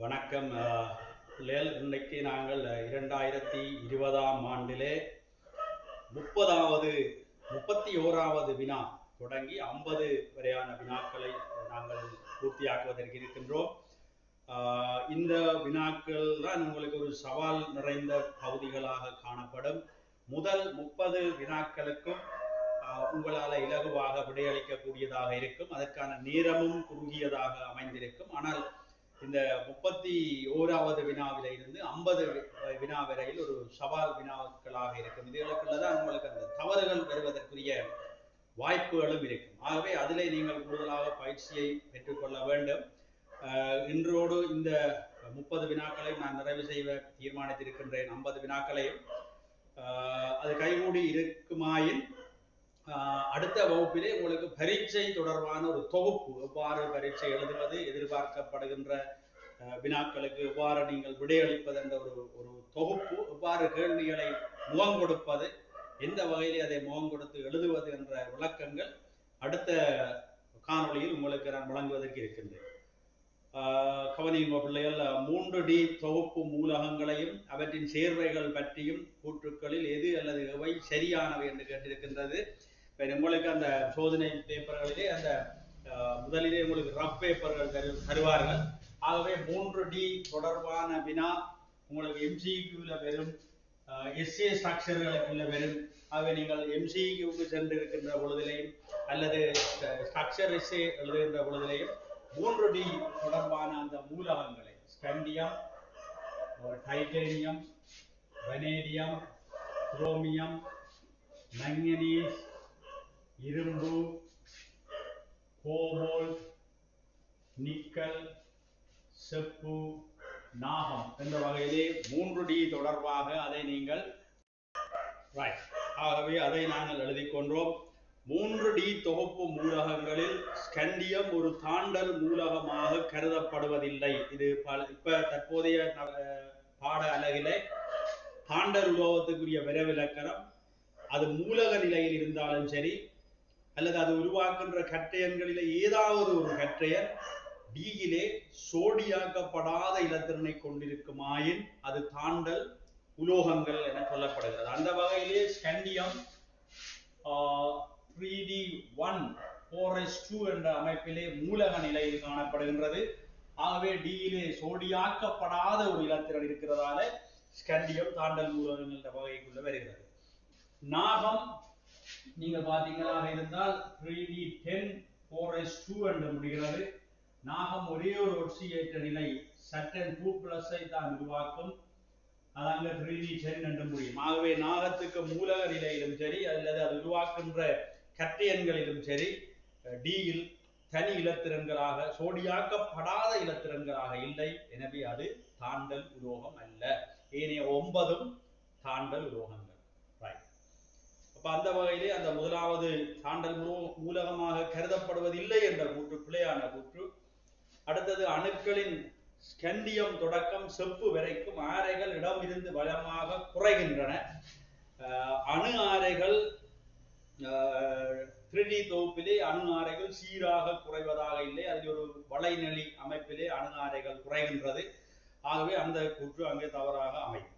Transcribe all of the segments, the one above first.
வணக்கம். பிள்ளைகள், இன்னைக்கு நாங்கள் 2020ஆம் ஆண்டிலே 31வது வினா தொடங்கி 50 வரையான வினாக்களை நாங்கள் பூர்த்தியாக்குவதற்கு இருக்கின்றோம். இந்த வினாக்கள் தான் உங்களுக்கு ஒரு சவால் நிறைந்த பகுதிகளாக காணப்படும். முதல் 30 வினாக்களுக்கும் உங்களால் இலகுவாக விடையளிக்கக்கூடியதாக இருக்கும். அதற்கான நேரமும் குறுகியதாக அமைந்திருக்கும். ஆனால் இந்த 31வது வினாவில இருந்து 50 வினா வரையில் ஒரு சவால் வினாக்களாக இருக்கும். இதுகளுக்குள்ளதான் உங்களுக்கு அந்த தவறுகள் வருவதற்குரிய வாய்ப்புகளும் இருக்கும். ஆகவே அதிலே நீங்கள் கூடுதலாக பயிற்சியை பெற்றுக்கொள்ள வேண்டும். இன்றோடு இந்த 30 வினாக்களையும் நான் நிறைவு செய்ய தீர்மானித்திருக்கின்றேன். 50 வினாக்களையும் அது கைகூடி இருக்குமாயின் அடுத்த வகுப்பிலே உங்களுக்கு பரீட்சை தொடர்பான ஒரு தொகுப்பு, எவ்வாறு பரீட்சை எழுதுவது, எதிர்பார்க்கப்படுகின்ற வினாக்களுக்கு எவ்வாறு நீங்கள் விடையளிப்பது என்ற ஒரு தொகுப்பு, எவ்வாறு கேள்விகளை முகம் கொடுப்பது, எந்த வகையிலே அதை முகம் கொடுத்து எழுதுவது என்ற விளக்கங்கள் அடுத்த காணொளியில் உங்களுக்கு நான் வழங்குவதற்கு இருக்கின்றேன். கவனியுங்க பிள்ளைகள், 3D தொகுப்பு மூலகங்களையும் அவற்றின் சேர்வைகள் பற்றியும் கூற்றுக்களில் எது அல்லது எவை சரியானவை என்று கேட்டிருக்கின்றது. உங்களுக்கு அந்த சோதனை பேப்பர்களிலே அந்த முதலிலே உங்களுக்கு ரஃப் பேப்பர்கள் தருவார்கள். ஆகவே 3D தொடர்பான வினா உங்களுக்கு MCQல வரும், SA ஸ்ட்ரக்சர்களுக்குள்ள வரும். ஆகவே நீங்கள் MCQக்கு சென்றிருக்கின்ற பொழுதிலையும் அல்லது ஸ்ட்ரக்சர் SA எழுதுகின்ற பொழுதிலையும் 3D தொடர்பான அந்த மூலகங்களை scandium, titanium, vanadium, chromium, manganese, இரும்பு, கோபால்ட், நிக்கல், செப்பு, நாகம் என்ற வகையிலே 3D தொடர்பாக அதை நீங்கள் ஆகவே அதை நாங்கள் எழுதிக் கொண்டோம். 3D தொகுப்பு மூலகங்களில் ஸ்கண்டியம் ஒரு தாண்டல் மூலகமாக கருதப்படுவதில்லை. இது இப்ப தற்போதைய பாட அலகிலே தாண்டல் உலோகத்துக்குரிய விரைவிலக்கணம், அது மூலக நிலையில் இருந்தாலும் சரி அல்லது அது உருவாக்குகின்ற கற்றையன்களிலே ஏதாவது ஒரு கற்றையன் டியிலே சோடியாக்கப்படாத இலத்திரனை கொண்டிருக்குமாயின் அது தாண்டல் உலோகங்கள் என சொல்லப்படுகிறது. அந்த வகையிலே ஸ்கண்டியம் 3D1 4s2 என்ற அமைப்பிலே மூலக நிலையில் காணப்படுகின்றது. ஆகவே டியிலே சோடியாக்கப்படாத ஒரு இலத்திரன் இருக்கிறதால ஸ்கண்டியம் தாண்டல் மூலகங்கள் என்ற வகைக்குள்ள வருகிறது. நாகம் நீங்க பாத்தீங்களாக இருந்தால் 3D10 4s2 என்று முடிகிறது. நாகம் ஒரே ஒரு ஒட்சியேற்ற நிலை சட்டன் 2+ தான் உருவாக்கும். அது அங்க 3D10 என்று முடியும். ஆகவே நாகத்துக்கு மூலக நிலையிலும் சரி அல்லது அது உருவாக்குகின்ற கற்றையன்களிலும் சரி டியில் தனி இலத்திரன்களாக சோடியாக்கப்படாத இலத்திரன்களாக இல்லை. எனவே அது தாண்டல் உலோகம் அல்ல. ஏனைய 9 தாண்டல் உலோகங்கள். அப்ப அந்த வகையிலே அந்த முதலாவது தாண்டல் மூலகமாக கருதப்படுவதில்லை என்ற கூற்று பிழையான கூற்று. அடுத்தது, அணுக்களின் ஸ்கண்டியம் தொடக்கம் செப்பு வரைக்கும் ஆரைகள் இடமிருந்து வளமாக குறைகின்றன. அணு ஆரைகள் 3D தொகுப்பிலே அணு ஆரைகள் சீராக குறைவதாக இல்லை. அதில் ஒரு வளைநெளி அமைப்பிலே அணு ஆரைகள் குறைகின்றது. ஆகவே அந்த கூற்று அங்கே தவறாக அமையும்.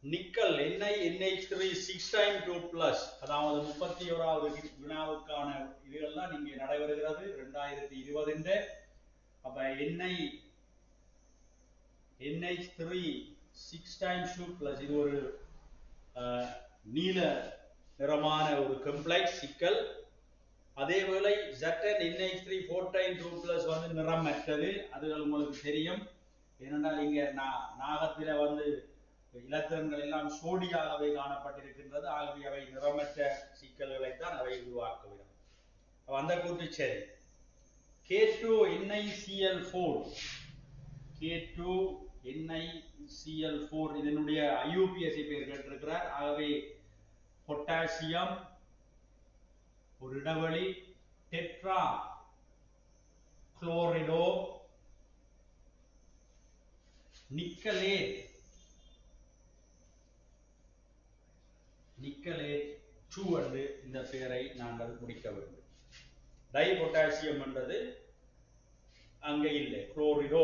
நிக்கல் NiNH3 6x2+, அதாவது 31வது வினாவுக்கான இதுகள்லாம் நீங்க நடைபெறுகிறது 2020. அப்ப NiNH3 6x2+, இது ஒரு நீல நிறமான ஒரு காம்ப்ளெக்ஸ் சிக்கல். அதேவேளை ZnNH3 4x2+ வந்து நிறமற்றது. அதுகள் உங்களுக்கு தெரியும். ஏனென்றால் இங்க நாகத்தில வந்து இலத்திரன்கள் எல்லாம் சோடியாகவே காணப்பட்டிருக்கின்றது. ஆகவே அவை நிறமற்ற சிக்கல்களைத்தான் அவை உருவாக்குகிறது. அந்த கூற்று சரி. K2NiCl4 இதனுடைய IUPAC பேர் கேட்டிருக்கிறார். ஆகவே பொட்டாசியம் ஒரு இடைவெளி டெட்ரா குளோரைடோ நிக்கலேட் 2 என்று இந்த பெயரை நாங்கள் முடிக்க வேண்டும். டை பொட்டாசியம் என்றது அங்கே இல்லை. குளோரிடோ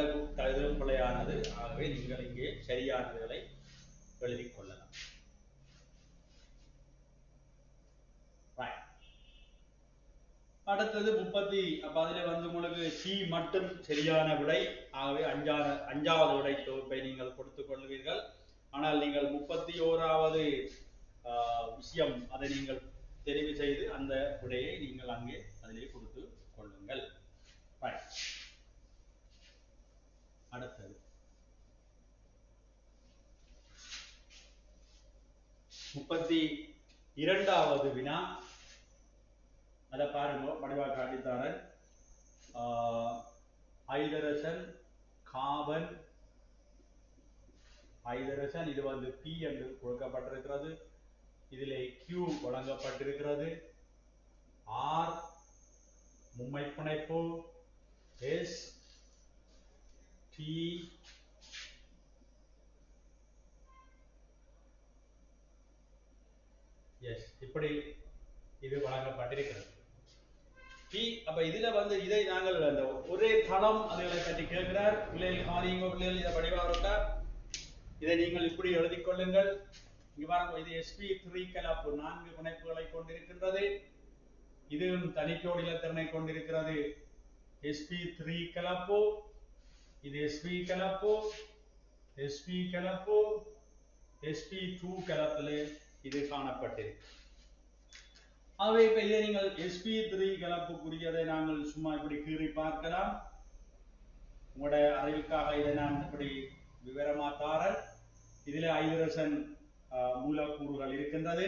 அந்த பிழையானது. ஆகவே நீங்கள் இங்கே சரியானதுகளை எழுதிக் கொள்ளலாம். அடுத்தது 30. அப்ப அதில் வந்து உங்களுக்கு சி மட்டும் சரியான விடை. ஆகவே அஞ்சாவது விடை தொகுப்பை நீங்கள் கொடுத்துக் கொள்வீர்கள். ஆனால் நீங்கள் 31வது விஷயம் அதை நீங்கள் தெரிவு செய்து அந்த விடையை நீங்கள் அங்கே அதிலே கொடுத்து கொள்ளுங்கள். அடுத்தது 32வது வினா. அதை பாருங்க, வடிவா காட்டித்தாரன். ஹைட்ரஜன், கார்பன், ஹைட்ரஜன் இது வந்து P என்று கொடுக்கப்பட்டிருக்கிறது. இதிலே Q வழங்கப்பட்டிருக்கிறது. R மும்மை பிணைப்பு, S T எஸ் இப்படி இது வழங்கப்பட்டிருக்கிறது. அப்ப இதுல வந்து இதை நாங்கள் அந்த ஒரே தளம் அதுகளை பற்றி கேட்கிறார். பிள்ளைகள் காலிங்க பிள்ளைகள் இதை வடிவாக இதை நீங்கள் இப்படி எழுதிக் கொள்ளுங்கள். இங்க பாருங்க, இது sp3 கலப்பு 4 பிணைப்புகளை கொண்டிருக்கின்றது. இதுவும் தனிச்சோடி இலத்திரனை கொண்டிருக்கிறது. sp3 கலப்பு, இது sp கலப்பு, sp கலப்பு, sp2 கலப்பில் இது காணப்பட்டிருக்கு. ஆகவே இப்ப இதை நீங்கள் sp3 கலப்புக்குரியதை நாங்கள் சும்மா இப்படி கீறி பார்க்கலாம். உங்களுடைய அறிவுக்காக இதை நான் இப்படி விவரமா தாரேன். இதிலே ஹைட்ரஜன் மூலக்கூறுகள் இருக்கின்றது.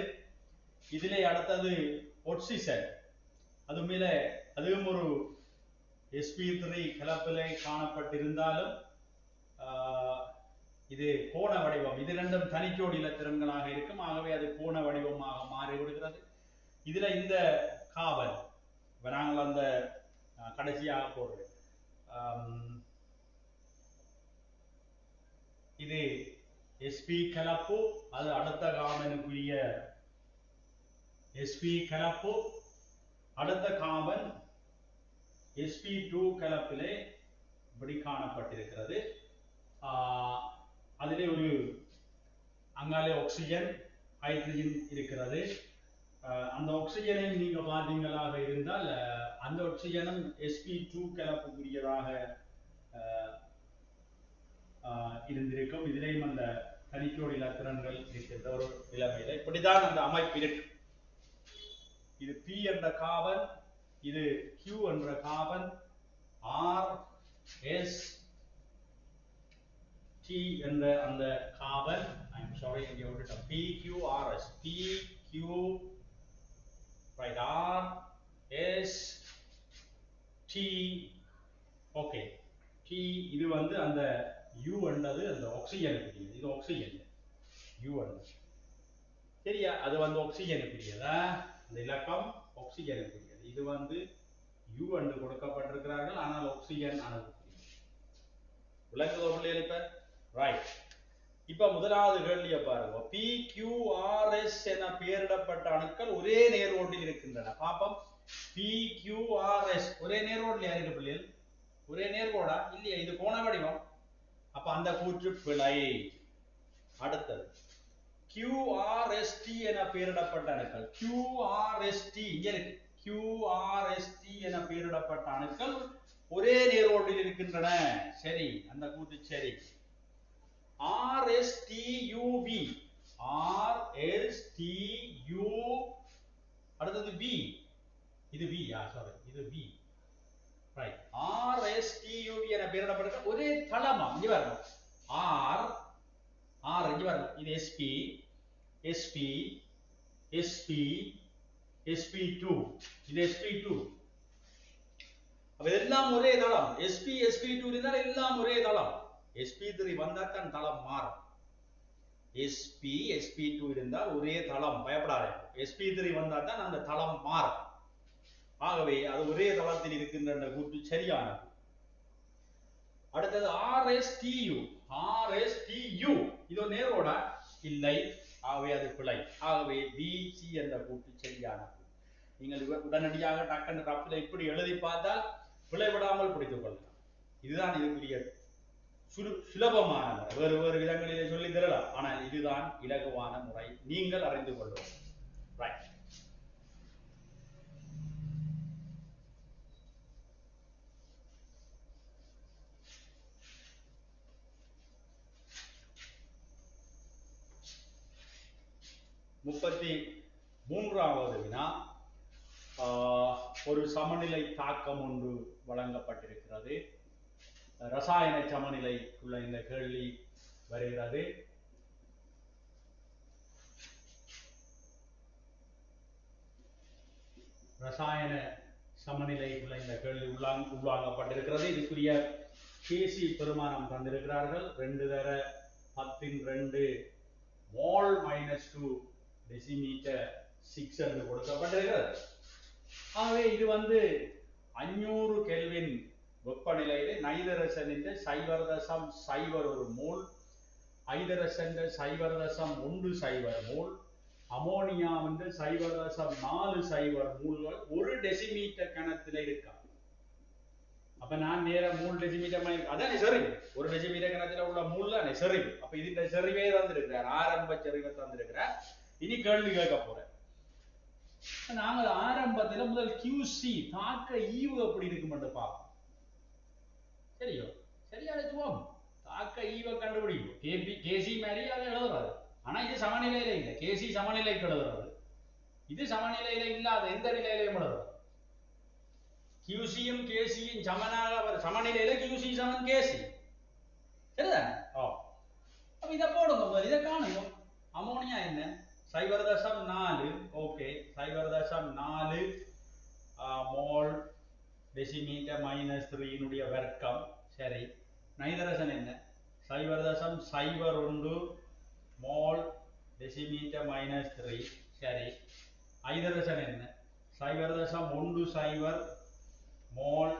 இதிலே அடுத்தது ஆக்சிஜன், அது மேல அதுவும் ஒரு sp3 கலப்பிலே காணப்பட்டிருந்தாலும் இது கோண வடிவம். இது ரெண்டும் தனிச்சோடி இலத்திரன்களாக இருக்கும். ஆகவே அது கோண வடிவமாக மாறிவிடுகிறது. இதுல இந்த கார்பன் நாங்கள் அந்த கடைசியாக போடுறது இது sp கலப்பு, அது அடுத்த கார்பனுக்குரிய sp கலப்பு. அடுத்த கார்பன் sp2 கலப்பிலே இப்படி காணப்பட்டிருக்கிறது. அதிலே ஒரு அங்காலே ஆக்சிஜன் ஹைட்ரஜன் இருக்கிறது. அந்த ஆக்சிஜனை நீங்க பார்த்தீங்களாக இருந்தால் அந்த ஆக்சிஜனும் sp2 கலப்புக்குரியதாக இருந்திருக்கும். இதிலேயும் அந்த தனிச்சோடி இலத்திரன்கள் இருக்கின்ற ஒரு நிலைமையில இப்படிதான் அந்த அமைப்பு இருக்கு. இது P என்ற கார்பன், இது Q என்ற கார்பன், R S T என்ற அந்த கார்பன், சாரி இங்கே விட்டுட்டோம், PQRS, PQ right, R S T, okay. T இது வந்து அந்த U என்றது அந்த ஆக்சிஜனுக்குரியது. இது ஆக்சிஜன் U என்றது சரியா, அது வந்து ஆக்சிஜனுக்குரியதா, அந்த இலக்கம் ஆக்சிஜனுக்குரியது. இது வந்து U என்று கொடுக்கப்பட்டிருக்கிறார்கள், ஆனால் ஆக்சிஜன் அணுக்குரியது. விளங்குதோ பிள்ளைகள்? இப்ப ரைட். இப்ப முதலாவது கேள்வியை பாருங்க. PQRS என பெயரிடப்பட்ட அணுக்கள் ஒரே நேர்கோட்டில் இருக்கின்றன. பாப்போம். PQRS ஒரே நேர்கோட்டில் இருக்கு பிள்ளைகள்? ஒரே நேர்கோடா? இல்லையா, இது கோண வடிவம். அப்ப அந்த கூற்று பிழை. அடுத்தது QRST என பெயரிடப்பட்ட அணுக்கள். QRST இங்க இருக்கு. QRST என பெயரிடப்பட்ட அணுக்கள் ஒரே நேர்கோட்டில் இருக்கின்றன. சரி, அந்த கூற்று சரி. RSTUV, RSTU, அடுத்தது V, இது V, சாரி இது V, ரைட். RSTUV என பெயரிடப்பட்ட ஒரே தளமா, இங்க பாருங்க. R இங்க பாருங்க, இது SP, SP, SP, SP2, இது SP2. அப்ப எல்லாம் ஒரே தளம். SP, SP2 இருந்தால் எல்லாம் ஒரே தளம். sp3 வந்தால் தான் தளம் மாறும். sp, sp2 இருந்தால் ஒரே தளம், பயப்படாதே. sp3 வந்தால் தான் அந்த தளம் மாறும். ஆகவே அது ஒரே தளத்தில் இருக்கின்ற கூற்று சரியானது. அடுத்தது RSTU, RSTU இது நேரோடா? இல்லை, ஆகவே அது பிழை. ஆகவே BC என்ற கூற்று சரியானது. நீங்கள் உடனடியாக டக்குன்னு ரப்பில் இப்படி எழுதி பார்த்தால் பிழை விடாமல் பிடித்துக் கொள்ளலாம். இதுதான் இதுக்குரிய சுலபமான முறை. வேறு வேறு விதங்களிலே சொல்லி தரலாம், ஆனால் இதுதான் இலகுவான முறை, நீங்கள் அறிந்து கொள்ளும். ரைட். முப்பத்தி மூன்றாவது வினா, ஒரு சமநிலை தாக்கம் ஒன்று வழங்கப்பட்டிருக்கிறது. ரசாயன சமநிலைக்குள்ள இந்த கேள்வி வருகிறது. ரசாயன சமநிலைக்குள்ள இந்த கேள்வி உள்வாங்கப்பட்டிருக்கிறது. இதுக்குரிய கேசி பெருமானம் தந்திருக்கிறார்கள். 2 தர 10⁻2 மோல் -2 டெசிமீட்டர் 6 என்று கொடுக்கப்பட்டிருக்கிறது. ஆகவே இது 500 கெல்வின் வெப்பநிலையிலே நைதரசனின் 0.01 மோல், ஐதரசன் 0.10 மோல், அமோனியா 0.40 மூல்கள் 1 டெசிமீட்டர் கணத்தில் இருக்கா. அப்ப நான் நேர மூல் டெசிமீட்டர் அதான் செறிவு, 1 டெசிமீட்டர் கணத்தில் உள்ள மூல் தான் செறிவு. அப்ப இந்த செறிவே தந்திருக்கிறார், ஆரம்ப செறிவை தந்திருக்கிறார். இனி கேள்வி கேட்க போறேன். நாங்கள் ஆரம்பத்தில் முதல் QC தாக்க ஈவு எப்படி இருக்கும் என்று பார்ப்போம். சரியோ, சரியா எழுதுவோம். தாக்க ஈவை கண்டுபிடிக்கும். கேசி மாதிரி அதை எழுதுறாரு. ஆனா இது சமநிலையில இல்லை. கேசி சமநிலைக்கு எழுதுறாரு, இது சமநிலையில இல்லாத எந்த நிலையிலையும் எழுதுறாரு. QCயும் கேசியும் சமனாக சமநிலையில QC சமன் கேசி. சரிதானே? அப்ப இதை போடுங்க, இதை காணுங்க. அமோனியா என்ன 0.4, ஓகே, 0.4 மோல் டெசிமீட்டர் -3 வர்க்கம். சரி. நைதரசன் என்ன 0.01 மோல் டெசிமீட்டர் -3. சரி. ஐதரசன் என்ன 0.10 மோல்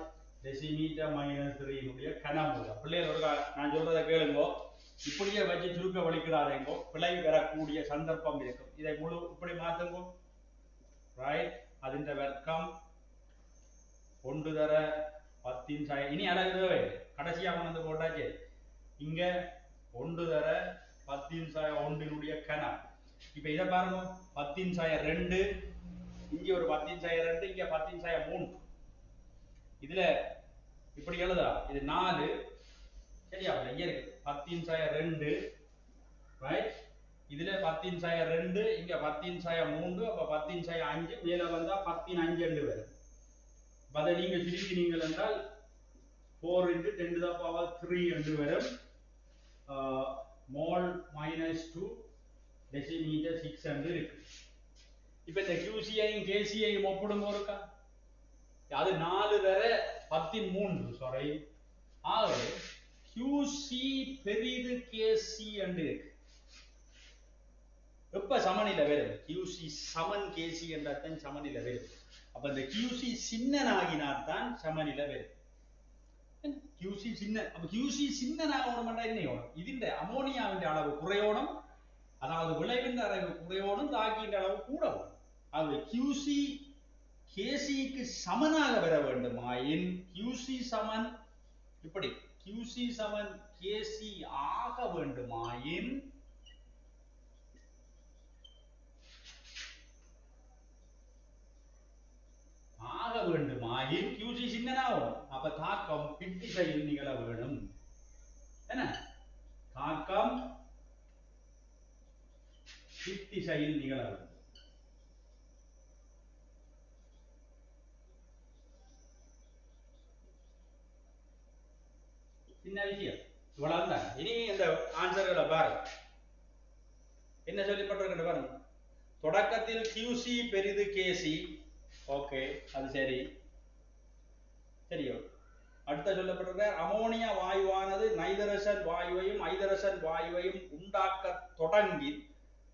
டெசிமீட்டர் -3 கனமூலம். பிள்ளைகளோட நான் சொல்றதை கேளுங்கோ, இப்படியே வச்சு சுருக்க வலிக்கிறாரேங்கோ, பிழை வரக்கூடிய சந்தர்ப்பம் இருக்கும். இதை முழு இப்படி மாற்றுங்கோ. ரைட். அதின் வர்க்கம் 1 தர 10 இனி அழகு தேவை, கடைசியாக கொண்டு போட்டாச்சு. இங்க 1 தர 10⁻1 கனம். இப்ப இதை பாருங்க, 10⁻2, இங்க ஒரு 10⁻2, இங்க 10⁻3. இதுல இப்படி எழுதா, இது 4. சரியா? இங்க இருக்கு 10⁻2, ரைட். இதுல 10⁻2, இங்க 10⁻3, அப்ப 10⁻5, மேல வந்தா 10⁻5 என்று வரும். அதை நீங்க சுருக்கினீங்கள் என்றால் 4 × 10⁻3 என்று வரும். மோல் -2 டெசிமீட்டர் 6 என்று இருக்கு. இப்ப இந்த QC-ஐயும் KC-ஐயும் ஒப்பிடும் இருக்கா, அது 4 தர 13. சாரி. ஆகவே QC பெரிது KC என்று இருக்கு. எப்ப சமநிலை வரும்? QC சமன் KC என்றால் சமநிலை வரும். அப்ப இந்த QC சின்னனாகினால்தான் சமநிலை வரும். QC சின்ன, அப்ப QC சின்னனாகணும் என்ன? இதுஇந்த அமோனியாவின் அளவு குறையோடும், அதாவது விளைவின் அளவு குறையோடும், தாக்கின்ற அளவு கூடவும். ஆகவே QC KC-க்கு சமனாக வர வேண்டுமாயின் QC சமன் இப்படி, QC சமன் KC ஆக வேண்டுமாயின் QC சின்னனாகும். அப்ப தாக்கம் பித்திசையில் நிகழ வேணும். என்ன தாக்கம்? பித்திசையில் நிகழ வேண்டும். சின்ன விஷயம், இவ்வளவுதான். இனி இந்த ஆன்சர்களை பாருங்க, என்ன சொல்லப்பட்டிருக்கு பாருங்க. தொடக்கத்தில் QC பெரிது KC, ஓகே, அது சரி. சரியோ. அடுத்த சொல்லப்பட்டிருக்க அமோனியா வாயுவானது நைதரசன் வாயுவையும் ஐதரசன் வாயுவையும் உண்டாக்க தொடங்கி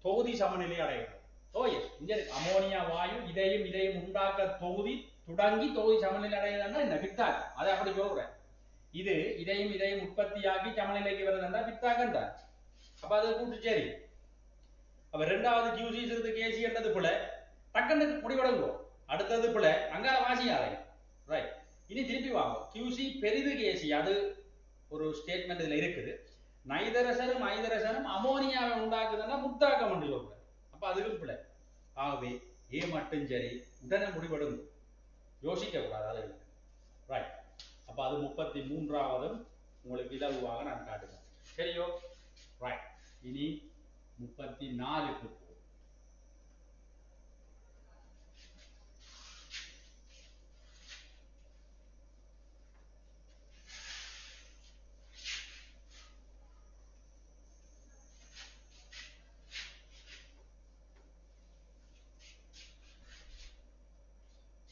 தொகுதி சமநிலை அடைகிறது. இங்க அமோனியா வாயு இதையும் உண்டாக்க தொடங்கி தொகுதி சமநிலை அடைகிறதுனா என்ன? பித்தாக்கம். அதை அப்படி சொல்றேன். இது இதையும் உற்பத்தியாகி சமநிலைக்கு வருதுன்னா பித்தாக்கம் தான். அப்ப அது கூட்டு சரி. அப்ப ரெண்டாவது QC சிறிது KC என்றது போல டக்குன்னு முடிவடைங்கோ. அடுத்தது போல அங்கால வாசி ஆலை. ரைட். இனி திருப்பி வாங்க. QC பெரிது KC, அது ஒரு ஸ்டேட்மெண்ட் இதுல இருக்குது. நைதரசனும் ஐதரசனும் அமோனியாவை உண்டாக்குதுன்னா முத்தாக்கம் என்று சொல்றேன். அப்ப அதுவும் பிள்ளை. ஆகவே ஏ மட்டும் சரி, உடனே முடிவெடுங்க, யோசிக்க கூடாது. அது ரைட். அப்ப அது 33வது உங்களுக்கு இலகுவாக நான் காட்டுகிறேன். சரியோ? ரைட். இனி 34க்கு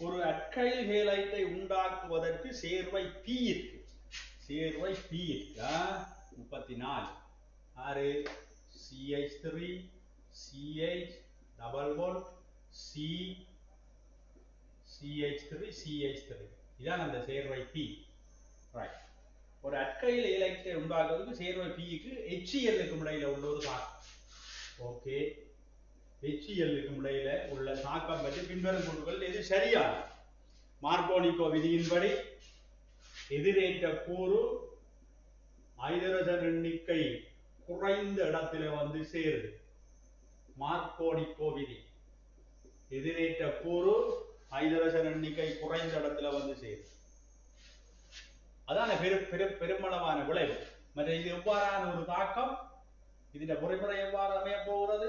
ஒரு அல்கைல் ஹேலைட்டை உண்டாக்குவதற்கு சேர்வை P இருக்கு. சேர்வை P இருக்கு. 34 ஆறு CH3 CH double bond C CH3 CH3 இதான் அந்த சேர்வை P. ரைட். ஒரு அல்கைல் ஹேலைட்டை உண்டாக்குவதற்கு சேர்வை P க்கு HCl க்கு இடையில உள்ள ஒரு தாக்கம். ஓகே. HCl க்கு இடையில உள்ள தாக்கம் பற்றி பின்வரும் கூறுகள் எது சரியான? மார்கோனிகோ விதியின்படி எதிரேற்ற கூறு ஹைட்ரஜன் எண்ணிக்கை குறைந்த இடத்துல வந்து சேருது. மார்கோனிகோ விதி, எதிரேற்ற கூறு ஹைட்ரஜன் எண்ணிக்கை குறைந்த இடத்துல வந்து சேருது. அதான பெருமளவான விளைவு. மற்ற இது எவ்வாறான ஒரு தாக்கம்? இதுல பொறிமுறை எவ்வாறு அமைய போகிறது?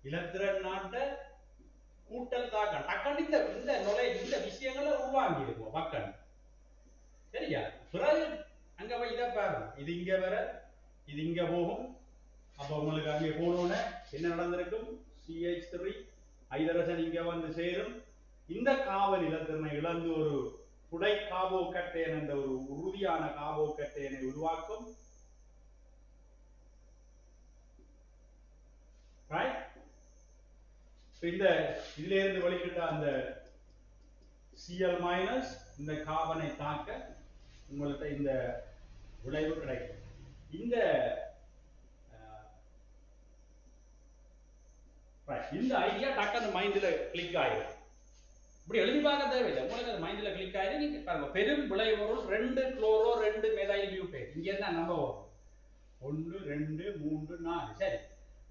இலத்திரன் நாட்ட கூட்டல் தாக்கம். டக்கன் இந்த விஷயங்களை உள்வாங்கி இருக்கும் மக்கள். சரியா? பிறகு அங்க போய் இதை பாருங்க, இது இங்க வர, இது இங்க போகும். அப்ப உங்களுக்கு அங்கே போனோன்னு என்ன நடந்திருக்கும்? CH3 ஹைட்ரஜன் இங்க வந்து சேரும். இந்த காவல் இலத்திரனை இழந்து ஒரு புடை கார்போகேட்டையன் என்ற ஒரு உறுதியான கார்போகேட்டையனை உருவாக்கும். இந்த இதுல இருந்து வெளிக்கிட்ட அந்த Cl மைனஸ் இந்த கார்பனை தாக்க உங்களுக்கு இந்த விளைவு கிடைக்கும். இந்த இந்த ஐடியா டக்குன்னு மைண்ட்ல கிளிக் ஆயிடும். இப்படி எழுதி பார்க்க தேவையில்லை, உங்களுக்கு அது மைண்ட்ல கிளிக் ஆயிடும். நீங்க பாருங்க, பெரும் விளைபொருள் 2 குளோரோ 2 மெதைல் பியூட்டேட். இங்க இருந்தா நம்பர் வரும் 1 2 3 4. சரி,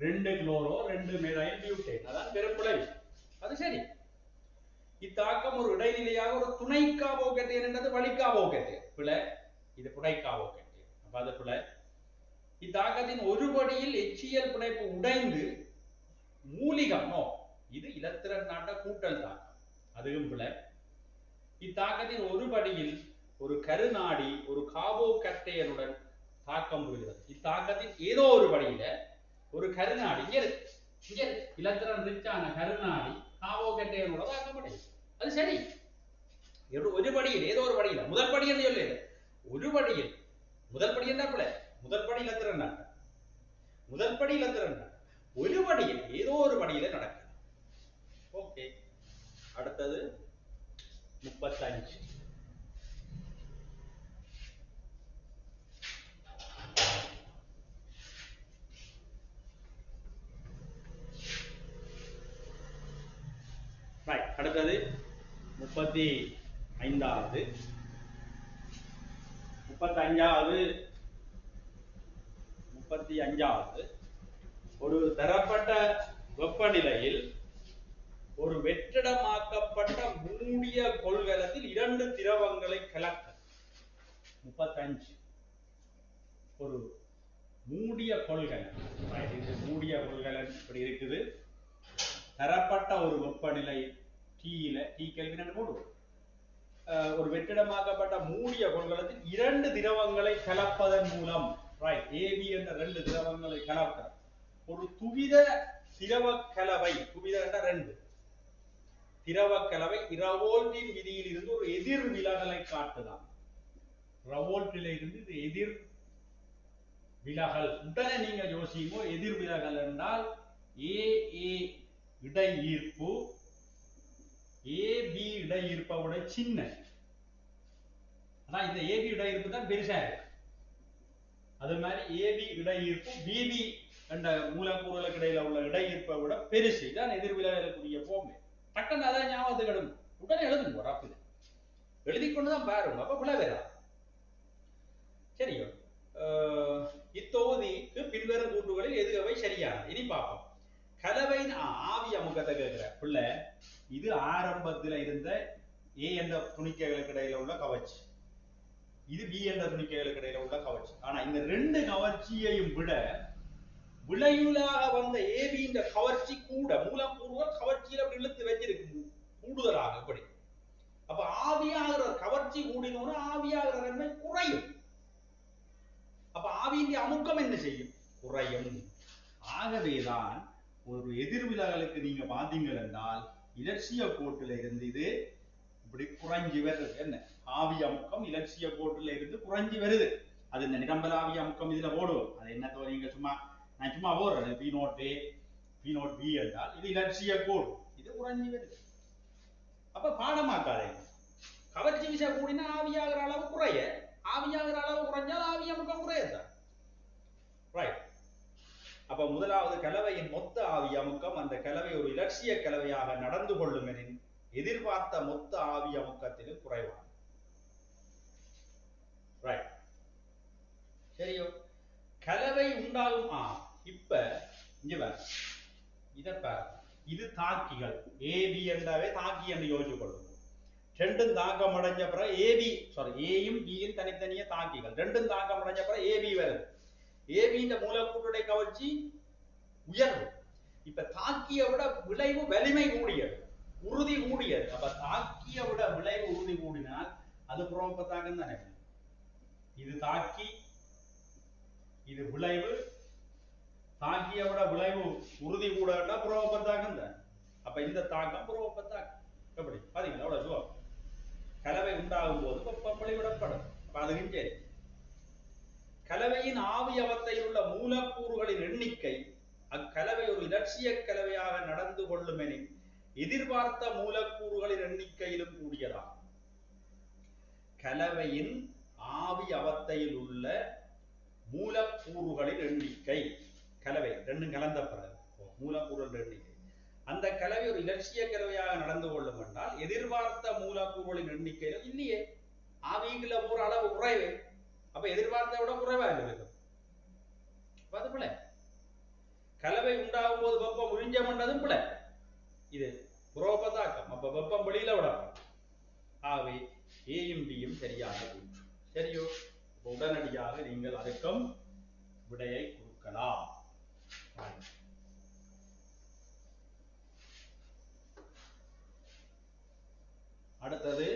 2 குளோரோ 2 மெதைல் பியூட்டேட், அதான் பெரும் விளைவு. அது சரி. இத்தாக்கம் ஒரு இடைநிலையாக ஒரு துணை கார்போகேட்டையன் என்றது வழி கார்போகேட்டையன். பிழை. இது புடை கார்போகேட்டையன். அப்ப அது பிழை. இத்தாக்கத்தின் ஒரு படியில் HCl பிணைப்பு உடைந்து மூலிகம். இது இலத்திரன் நாட்ட கூட்டல் தாக்கம். அதுவும் பிழை. இத்தாக்கத்தின் ஒரு படியில் ஒரு கருநாடி ஒரு கார்போகேட்டையனுடன் தாக்கம் புரிகிறது. இத்தாக்கத்தின் ஏதோ ஒரு படியில ஒரு கருநாடி இங்க இருக்கு, இலத்திரன் ரிச்சான கருநாடி கார்போகேட்டையனோட தாக்கப்படுது. அது சரி. ஒரு படியில் ஏதோ ஒரு படியில, முதல் படி என்று சொல்லு, ஒரு படியில், முதல் படி என்ன பிள்ளை? முதல் படி இலத்திரன் நாட்ட, முதல் படி இலத்திரன் நாட்ட, ஒரு படியில் ஏதோ ஒரு படியில நடக்குது. ஓகே. அடுத்தது 35. ரைட். அடுத்தது 35வது. 35வது ஒரு தரப்பட்ட வெப்பநிலையில் ஒரு வெற்றிடமாக்கப்பட்ட மூடிய கொள்கலத்தில் 2 திரவங்களை கலக்க. 35 ஒரு மூடிய கொள்கலன். மூடிய கொள்கலன் இப்படி இருக்குது. தரப்பட்ட ஒரு வெப்பநிலை T-ல, T கெல்வின் போடுவோம். ஒரு வெற்றிடமாக்கப்பட்ட மூடிய கொள்கலத்தில் 2 திரவங்களை கலப்பதன் மூலம், ரைட், AB என்ற 2 திரவங்களை கலக்க ஒரு துவித திரவ கலவை, துவித என்ற 2 திரவ கலவை ரவோல்ட்டின் விதியில் இருந்து ஒரு எதிர் விலகலை காட்டுதான். ரவோல்ட்டில இருந்து இது எதிர் விலகல். உடனே நீங்க யோசிப்போ, எதிர் விலகல் என்றால் AA இடை ஈர்ப்பு AB இடை ஈர்ப்பை விட சின்ன. அதான் இந்த AB இடை ஈர்ப்பு தான் பெருசா இருக்கு. அது மாதிரி AB இடை ஈர்ப்பு BB என்ற மூலக்கூறுகளுக்கு இடையில உள்ள இடை ஈர்ப்பை விட பெருசு. இதான் எதிர் விலகலுக்குரிய போமே. டக்குன்னு அதான் ஞாபகத்துக்கு எடுங்க, உடனே எழுதுங்க. ரப்பில் எழுதி கொண்டுதான் பாருங்க, அப்ப பிள்ளை வேற. சரியோ? இத்தொகுதிக்கு பின்வரும் கூற்றுகளில் எது அவை சரியானது? இனி பார்ப்போம். கலவையின் ஆவி அமுக்கத்தை கேட்கிற பிள்ளை, இது ஆரம்பத்தில் இருந்த ஏ என்ற துணிக்கைகளுக்கு இடையில உள்ள கவர்ச்சி, இது பி என்ற துணிக்கைகளுக்கு இடையில உள்ள கவர்ச்சி. ஆனா இந்த ரெண்டு கவர்ச்சியையும் விட விளைவுலாக வந்த ஏபியின் கவர்ச்சி கூட, மூலக்கூறுகள் கவர்ச்சியில் அப்படி இழுத்து வச்சிருக்கு கூடுதலாக. இப்படி அப்ப ஆவியாகிற கவர்ச்சி கூடினோட ஆவியாகிற தன்மை குறையும். அப்ப ஆவியின் அமுக்கம் என்ன செய்யும்? குறையும். ஆகவேதான் ஒரு எதிர்விலகலுக்கு நீங்க பாத்தீங்கள் என்றால் இலட்சிய கோட்டில இருந்து இது இப்படி குறைஞ்சி வருது. என்ன ஆவி அமுக்கம் இலட்சிய கோட்டில இருந்து குறைஞ்சி வருது. அது இந்த நிரம்பல் ஆவி அமுக்கம் இதுல போடுவோம். அது என்ன தோறீங்க? நான் சும்மா போடுறது பி நோட் ஏ பி நோட் பி என்றால் இது இலட்சிய கோடு, இது குறைஞ்சி வருது. அப்ப பாடமாக்காதே. கவர்ச்சி விசை கூடினா ஆவியாகிற அளவு குறைய, ஆவியாகிற அளவு குறைஞ்சால் ஆவி அமுக்கம் குறையத்தான். ரைட். அப்ப முதலாவது கலவையின் மொத்த ஆவி அமுக்கம் அந்த கலவை ஒரு இலட்சிய கலவையாக நடந்து கொள்ளும் எனின் எதிர்பார்த்த மொத்த ஆவி அமுக்கத்திலும் குறைவான. ரைட். சரியோ? கலவை உண்டாகும். இப்ப இங்க இத பாரு, இது தாக்கிகள் ஏபி என்றாவே தாக்கி என்று யோசிச்சு கொள்ளும். ரெண்டும் தாக்கம் அடைஞ்ச பிறகு ஏபி ஏயும் பியும் தனித்தனிய தாக்கிகள், ரெண்டும் தாக்கம் அடைஞ்ச பிறகு ஏபி வருது. ஏபி இந்த மூலக்கூறுடைய கவர்ச்சி உயர்வு. இப்ப தாக்கிய விட விளைவு வலிமை கூடியது, உறுதி கூடியது. அப்ப தாக்கிய விட விளைவு உறுதி கூடினால் அது புரோபத்தாக்கம் தானே. இது தாக்கி, இது விளைவு. தாக்கிய விட விளைவு உறுதி கூட புரோபத்தாக்கம் தான். அப்ப இந்த தாக்கம் புரோபத்தாக்கம். எப்படி பாத்தீங்களா? எவ்வளவு சுகம். கலவை உண்டாகும் போது வெப்பம் வெளிவிடப்படும். அதுவும் சரி. கலவையின் ஆவி அவத்தையில் உள்ள மூலக்கூறுகளின் எண்ணிக்கை அக்கலவை ஒரு இலட்சிய கலவையாக நடந்து கொள்ளும் எனின் எதிர்பார்த்த மூலக்கூறுகளின் எண்ணிக்கையிலும் கூடியதாகும். கலவையின் ஆவி அவத்தையில் உள்ள மூலக்கூறுகளின் எண்ணிக்கை, கலவை ரெண்டும் கலந்த பிறகு மூலக்கூறுகள் எண்ணிக்கை, அந்த கலவை ஒரு இலட்சிய கலவையாக நடந்து கொள்ளும் என்றால் எதிர்பார்த்த மூலக்கூறுகளின் எண்ணிக்கையில இல்லையே, ஆவிக்குள்ள போற அளவு குறைவே. அப்ப எதிர்பார்த்த விட குறைவா இருக்கு. அது பிள்ளை. கலவை உண்டாகும் போது வெப்பம் உறிஞ்ச மண்டதும் பிள்ளை. இது புரோபதாக்கம். அப்ப வெப்பம் வெளியில விடணும். ஆகவே ஏயும் பியும் சரியான கூற்று. சரியோ? உடனடியாக நீங்கள் அதுக்கும் விடையை கொடுக்கலாம். அடுத்தது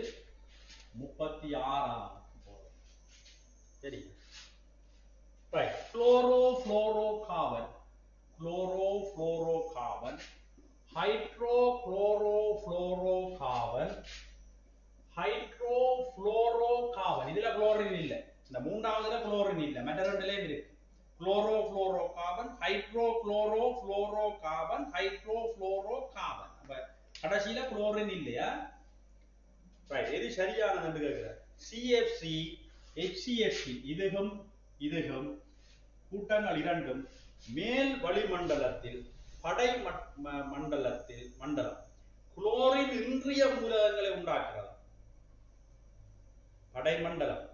36. சரி. Chlorofluorocarbon, chlorofluorocarbon, hydrochlorofluorocarbon, hydrofluorocarbon. இதுல குளோரின் இல்ல. இந்த மூன்றாவதுல குளோரின் இல்ல. மற்ற ரெண்டுலயும் இருக்கு. chlorofluorocarbon, hydrochlorofluorocarbon, hydrofluorocarbon. அப்ப கடைசியில குளோரின் இல்லையா? ரைட். எது சரியானது கேக்குற? CFC, HCFC இதுகும் இதுகும் கூட்டங்கள் இரண்டும் மேல் வளிமண்டலத்தில் படை மண்டலம் குளோரின் இன்றிய மூலகங்களை உண்டாக்குறது. படைமண்டலம்.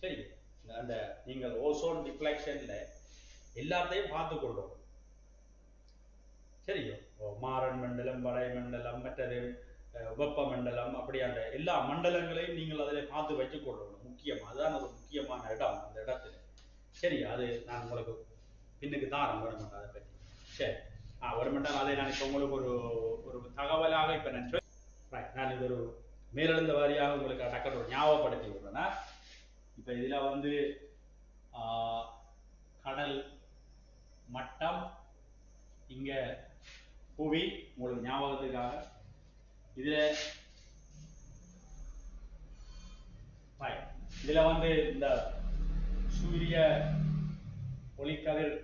சரி. அந்த நீங்கள் ஓசோன் டிஃப்ளெக்ஷன்ல எல்லாத்தையும் பார்த்து கொள்றோம். சரியோ? மாறன் மண்டலம், படை மண்டலம், மற்றது வெப்ப மண்டலம், அப்படி அந்த எல்லா மண்டலங்களையும் நீங்கள் அதில் பார்த்து வச்சுக் கொள்ளணும். முக்கியமா அதுதான் ஒரு முக்கியமான இடம் அந்த இடத்துல. சரி, அது நான் உங்களுக்கு பின்னுக்கு தான் வரமாட்டேன் அதை பற்றி. சரி, வரமாட்டேன். அதை நான் இப்போ உங்களுக்கு ஒரு தகவலாக இப்போ நான் இது ஒரு மேலெழுந்த வாரியாக உங்களுக்கு டக்கர் ஒரு ஞாபகப்படுத்தி விடுறேன்னா, இப்போ இதில் வந்து கடல் மட்டம், இங்க புவி, உங்களுக்கு ஞாபகத்துக்காக இதுல வந்து இந்த சூரிய ஒளிக்கதிர்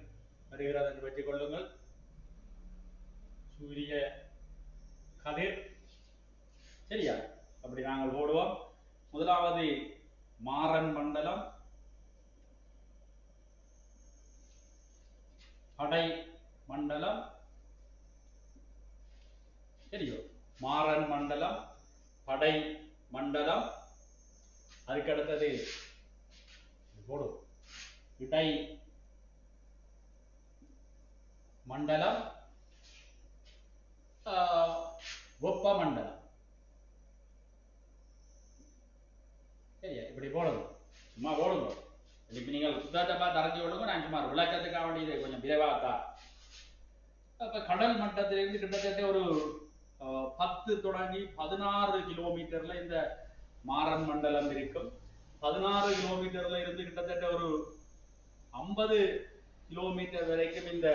வருகிறது என்று வைத்துக் கொள்ளுங்கள். சூரிய கதிர். சரியா? அப்படி நாங்கள் போடுவோம். முதலாவது மாறன் மண்டலம், படை மண்டலம். சரியோ? மாறன் மண்டலம், படை மண்டலம். அதுக்கு அடுத்தது போடும் இடை மண்டலம் வெப்பமண்டலம். சரியா? இப்படி போடணும், சும்மா போடுங்க. இப்ப நீங்கள் புத்தகத்தை பார்த்து அறிஞ்சு கொள்ளுங்க. நான் சும்மா விளக்கத்துக்காக வேண்டியது கொஞ்சம் விரைவாத்தா. அப்ப கடல் மட்டத்திலிருந்து கிட்டத்தட்ட ஒரு 10 தொடங்கி 16 கிலோமீட்டர்ல இந்த மாறன் மண்டலம் இருக்கும். 16 கிலோமீட்டர்ல இருந்து கிட்டத்தட்ட ஒரு 50 கிலோமீட்டர் வரைக்கும் இந்த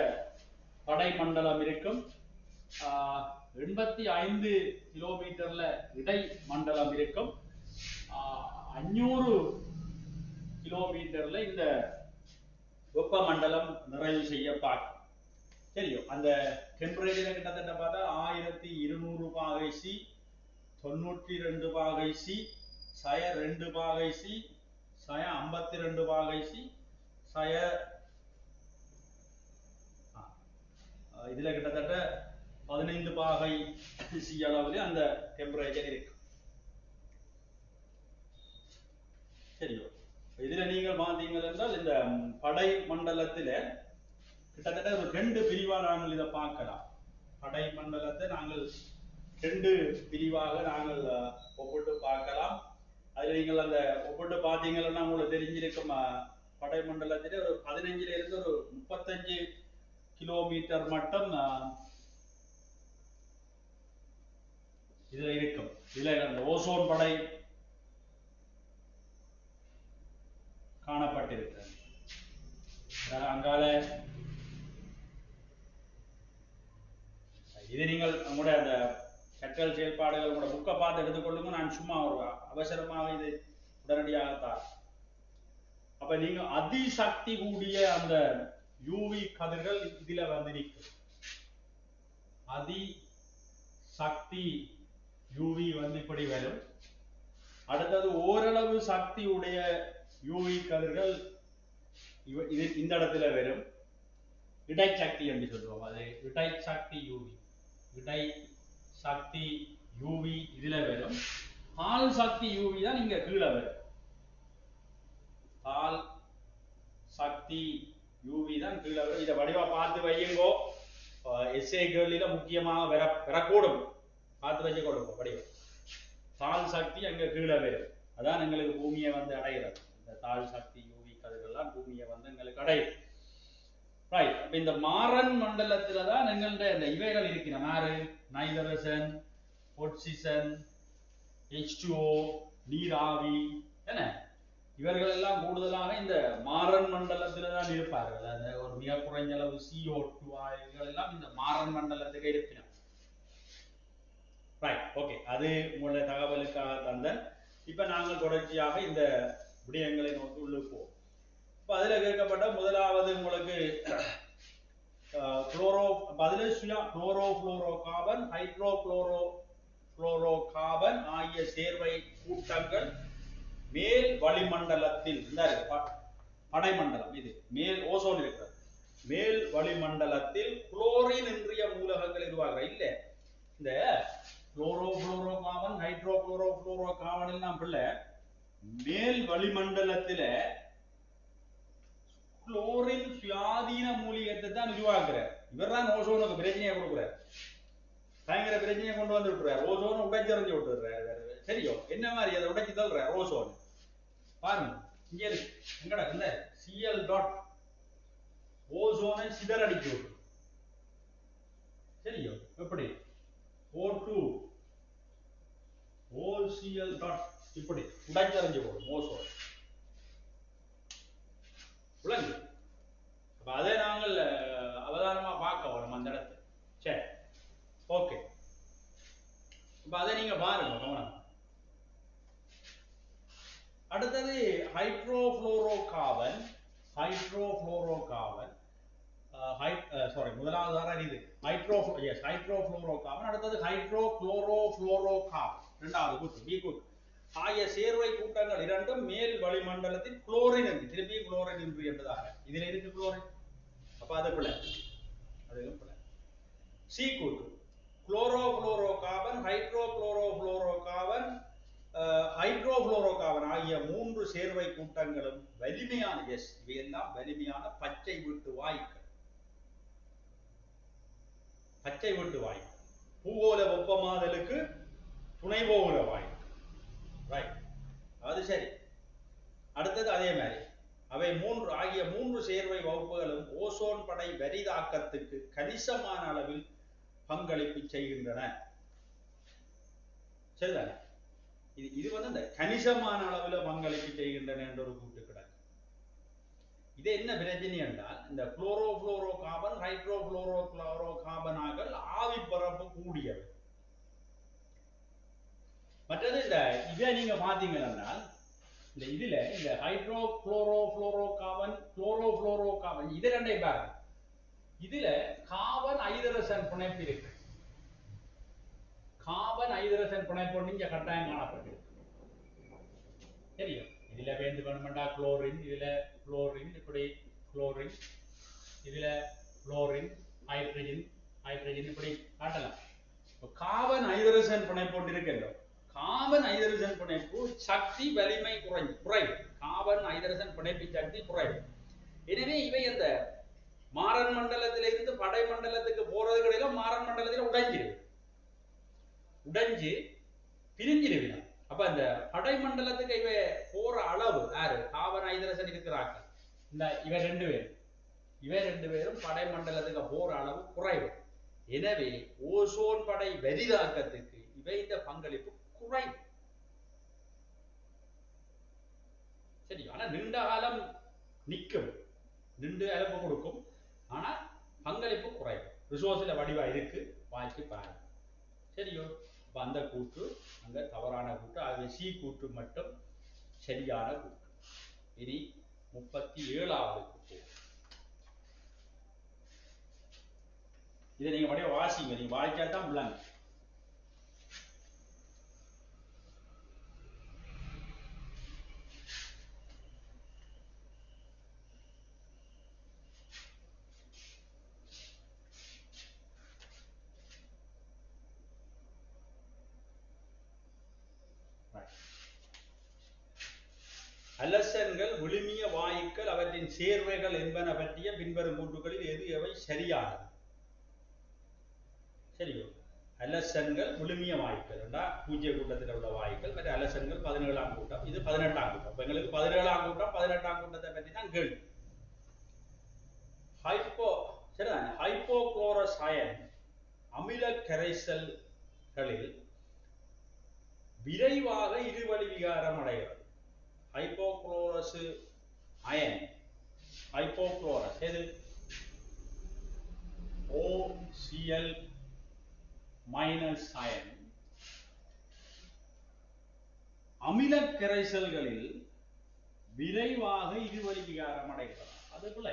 படை மண்டலம் இருக்கும். 85 கிலோமீட்டர்ல இடை மண்டலம் இருக்கும். 500 கிலோமீட்டர்ல இந்த வெப்ப மண்டலம் நிறைவு செய்ய பார்க்கும். தெரியும் அந்த டெம்பரேச்சர் கிட்டத்தட்ட பார்த்தா 1200 பாகை சி, 92 பாகை சி, 2 பாகை சி, 52 பாகை சி, இதுல கிட்டத்தட்ட 15 பாகை சி அளவில் அந்த டெம்பரேச்சர் இருக்கு. சரியோ? இதுல நீங்கள் பார்த்தீங்கள் என்றால் இந்த படை மண்டலத்துல கிட்டத்தட்ட ஒரு 2 பிரிவா நாங்கள் இதை பார்க்கலாம். படை மண்டலத்தை நாங்கள் 2 பிரிவாக நாங்கள் ஒப்பிட்டு பார்க்கலாம். அதுல நீங்கள் அந்த ஒப்பிட்டு பார்த்தீங்கன்னா உங்களுக்கு தெரிஞ்சிருக்கும். படை மண்டலத்திலே ஒரு 15 இருந்து ஒரு 35 கிலோமீட்டர் மட்டும் இதுல இருக்கும். இதுல அந்த ஓசோன் படை காணப்பட்டிருக்கிறது. அங்கால இது நீங்கள் உங்களுடைய அந்த கற்றல் செயல்பாடுகள் உங்களோட புக்கை பார்த்து எடுத்துக்கொள்ளுங்க. நான் சும்மா ஒரு அவசரமாக இது உடனடியாகத்தான். அப்ப நீங்க அதிசக்தி கூடிய அந்த யூவி கதிர்கள் இதுல வந்து நிற்கும். அதிசக்தி யூவி வந்து இப்படி வரும். அடுத்தது ஓரளவு சக்தி உடைய யூவி கதிர்கள் இது இந்த இடத்துல வரும். இடை சக்தி என்று சொல்லுவோம். அது இடை சக்தி யூவி. இடை சக்தி யூவி இதுல வரும். பால் சக்தி யூவி தான் இங்க கீழே வரும். பால் சக்தி யூவி தான் கீழே வரும். இதை வடிவா பார்த்து வையுங்கோ. எஸ்ஏகளில முக்கியமாக வரக்கூடும். பார்த்து வச்சு கொடுக்கும் வடிவம். தாழ் சக்தி அங்க கீழே வரும். அதான் எங்களுக்கு பூமியை வந்து அடைகிறது. இந்த தாழ் சக்தி யூவி கதிர்கள்லாம் பூமியை வந்து எங்களுக்கு அடையும். ரைட். அப்ப இந்த மாறன் மண்டலத்துல தான் எங்கள்கிட்ட இந்த இவைகள் இருக்கிற மாறு, நைட்ரஜன், ஆக்சிஜன், H2O, நீராவி என்ன இவர்கள் எல்லாம் கூடுதலாக இந்த மாறன் மண்டலத்துல தான் இருப்பார்கள். அந்த ஒரு மிக குறைஞ்ச அளவு CO2 இவைகள் எல்லாம் இந்த மாறன் மண்டலத்துக்கு இருப்பின. Right, okay. அது உங்களுடைய தகவலுக்காக தந்த. இப்ப நாங்கள் தொடர்ச்சியாக இந்த விடயங்களை நோக்கி உள்ளுப்போம். இப்ப அதுல கேட்கப்பட்ட முதலாவது உங்களுக்கு குளோரோ பதில சுயா chloro fluoro carbon, hydro chloro fluoro carbon ஆகிய சேர்வை கூட்டங்கள் மேல் வளிமண்டலத்தில் படைமண்டலம் இது மேல் ஓசோன் இருக்கிறது. மேல் வளிமண்டலத்தில் குளோரின் இன்றிய மூலகங்கள் உருவாகிற இல்ல இந்த chloro fluoro carbon, hydro chloro fluoro carbon எல்லாம் பிள்ளை மேல் வளிமண்டலத்தில குளோரின் சுயாதீன மூலிகத்தை தான் உருவாக்குறார். இவர் தான் ஓசோனுக்கு பிரச்சனையை கொடுக்குறார். பயங்கர பிரச்சனையை கொண்டு வந்து விட்டுறார். ஓசோனை உடைச்சறிஞ்சு விட்டுறாரு. சரியோ? என்ன மாதிரி அதை உடைச்சு தள்ளுறார் ஓசோன். பாருங்க இங்க இருக்கு. எங்கடா இந்த Cl டாட் ஓசோனை சிதறடிச்சு விட்டு. சரியோ? எப்படி O2 OCl டாட் இப்படி உடைச்சறிஞ்சு போடும் ஓசோன். விளங்கு. அப்ப அதை நாங்கள் அவதானமா பார்க்க வரோம் அந்த இடத்துல. சரி, ஓகே. இப்ப அதை நீங்க பாருங்க கவனம். அடுத்தது ஹைட்ரோஃப்ளோரோ கார்பன். ஹைட்ரோஃப்ளோரோ கார்பன் சாரி முதலாவது இது ஹைட்ரோஃப்ளோரோ கார்பன். அடுத்தது ஹைட்ரோகுளோரோ புளோரோ கார்பன். இரண்டாவது கூட்டு பி கூட்டு ஆகிய சேர்வை கூட்டங்கள் இரண்டும் மேல் வளிமண்டலத்தில் குளோரின் என்று திருப்பி குளோரின் என்று என்பதாக இதுல இருக்கு குளோரின். அப்ப அது பிள்ளை அதுவும் பிள்ளை. சி கூட்டு chloro fluoro carbon, hydro chloro fluoro carbon, hydro fluoro carbon ஆகிய ஆகிய 3 சேர்வை கூட்டங்களும் வலிமையான இவையெல்லாம் வலிமையான பச்சை வீட்டு வாயுக்கள். பச்சை வீட்டு வாயு பூகோள வெப்பமாதலுக்கு துணை போகிற வாயு. அது சரி. அடுத்தது அதே மாதிரி அவை ஆகிய 3 சேர்வை வகுப்புகளும் ஓசோன் படை வரிதாக்கத்துக்கு கணிசமான அளவில் பங்களிப்பு செய்கின்றன. சரிதானே? இது வந்து இந்த கணிசமான அளவில் பங்களிப்பு செய்கின்றன என்ற ஒரு கூட்டு கிடக்கு. இது என்ன பிரச்சனை என்றால் இந்த குளோரோஃப்ளோரோ கார்பன் ஹைட்ரோஃப்ளோரோ கார்பனாக ஆவி பரப்பு கூடியவை. மற்றது இந்த இதை நீங்க பாத்தீங்கன்னா இந்த இதுல இந்த ஹைட்ரோஃப்ளோரோ கார்பன் இது ரெண்டையும் பாருங்க. இதுல கார்பன் ஐதரசன் பிணைப்பு இருக்கு. கார்பன் ஐதரசன் பிணைப்பு இங்க கட்டாயம் காணப்பட்டிருக்கு. தெரியும். இதுல வேண்டு வேணுமெண்டா குளோரின், இதுல குளோரின், இப்படி குளோரின், இதுல குளோரின், ஹைட்ரஜன் இப்படி காட்டலாம். கார்பன் ஐதரசன் பிணைப்பு இருக்கின்றோம். கார்பன் ஐதரசன் பிணைப்பு சக்தி வலிமை குறைவு. கார்பன் ஐதரசன் பிணைப்பு சக்தி குறைவு. எனவே இவை அந்த மாறன் மண்டலத்திலிருந்து படை மண்டலத்துக்கு போறது கிடையாது. மாறன் மண்டலத்தில் உடைஞ்சு பிரிஞ்சிருவிடும். அப்ப அந்த படை மண்டலத்துக்கு இவ போற அளவு யாரு கார்பன் ஐதரசன் இருக்கிறார்கள். இந்த இவ ரெண்டு பேரும் படை மண்டலத்துக்கு போற அளவு குறைவு. எனவே ஓசோன் படை வரிதாக்கத்துக்கு இவை இந்த பங்களிப்பு குறைவு. சரி, ஆனா நீண்ட காலம் நிற்கும், நின்று அழைப்பு கொடுக்கும். ஆனா பங்களிப்பு குறைவு. ரிசோர்ஸ்ல வடிவா இருக்கு, வாய்க்கு பாருங்க. சரியோ? அப்ப அந்த கூற்று அங்க தவறான கூற்று. அது சி கூற்று மட்டும் சரியான கூற்று. இனி 37வது கூற்று. இதை நீங்க அப்படியே வாசிங்க. நீங்க வாய்க்காதான் விளங்கு. அலசன்கள் விழுமிய வாயுக்கள் அவற்றின் சேர்வைகள் என்பன பற்றிய பின்வரும் கூற்றுகளில் எது எவை சரியானது? சரியோ? அலசன்கள் விழுமிய வாயுக்கள் என்றா பூஜ்ய கூட்டத்தில் உள்ள வாயுக்கள். மற்ற அலசன்கள் 17ஆம் கூட்டம், இது 18ஆம் கூட்டம். இப்ப எங்களுக்கு 17ஆம் கூட்டம் 18ஆம் கூட்டத்தை பற்றி தான் கேள்வி. ஹைப்போகுளோரஸ் அயன் அமில கரைசல்களில் விரைவாக இருவழி விகாரம் அடைகிறது. ஹைப்போகுளோரஸ் அயன், ஹைப்போகுளோரஸ் எது? OCl மைனஸ் அயன் அமில கரைசல்களில் விரைவாக இருவழி விகாரம் அடைகிறது. அதுக்குள்ள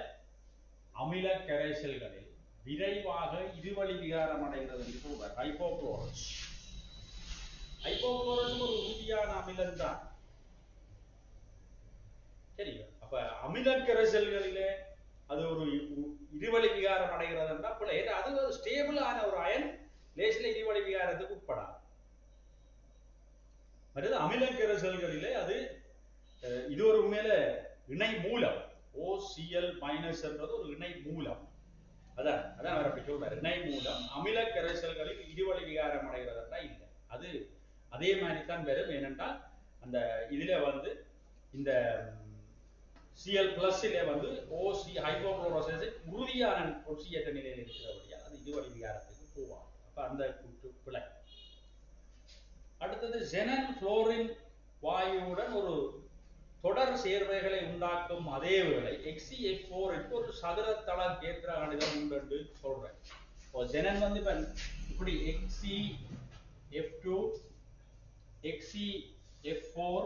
அமில கரைசல்களில் விரைவாக இருவழி விகாரம் அடைகிறது என்று சொல்றார். ஹைப்போகுளோரஸ் ஒரு உறுதியான அமிலம் தான். சரி, அப்ப அமில கரைசல்களிலே அது ஒரு இருவழி விகாரம் அடைகிறது என்றால் பிள்ளை. அது ஒரு ஸ்டேபிளான ஒரு அயன் லேசில இருவழி விகாரத்துக்கு உட்படாது. மற்றது அமில கரைசல்களிலே அது இது ஒரு உண்மையில இணை மூலம். OCl மைனஸ் என்றது ஒரு இணை மூலம். அதான் அவர் அப்படி சொல்றாரு. இணை மூலம் அமில கரைசல்களில் இருவழி விகாரம் அடைகிறது என்றால் இல்லை. அது அதே மாதிரி தான் வரும். ஏனென்றால் அந்த இதுல வந்து இந்த Cl பிளஸ்ல வந்து OC ஹைட்ரோகுளோரோஸ் உறுதியான ஒட்சியேற்ற நிலையில் இருக்கிறபடியால் அது இருவழி விகாரத்துக்கு போவாங்க. அப்ப அந்த கூற்று பிழை. அடுத்தது xenon புளோரின் வாயுவுடன் ஒரு தொடர் சேர்வைகளை உண்டாக்கும் அதே வேளை XeF4க்கு ஒரு சதுர தள கேத்திர கணிதம் உண்டு என்று சொல்றேன். xenon வந்து இப்படி XeF2 XeF4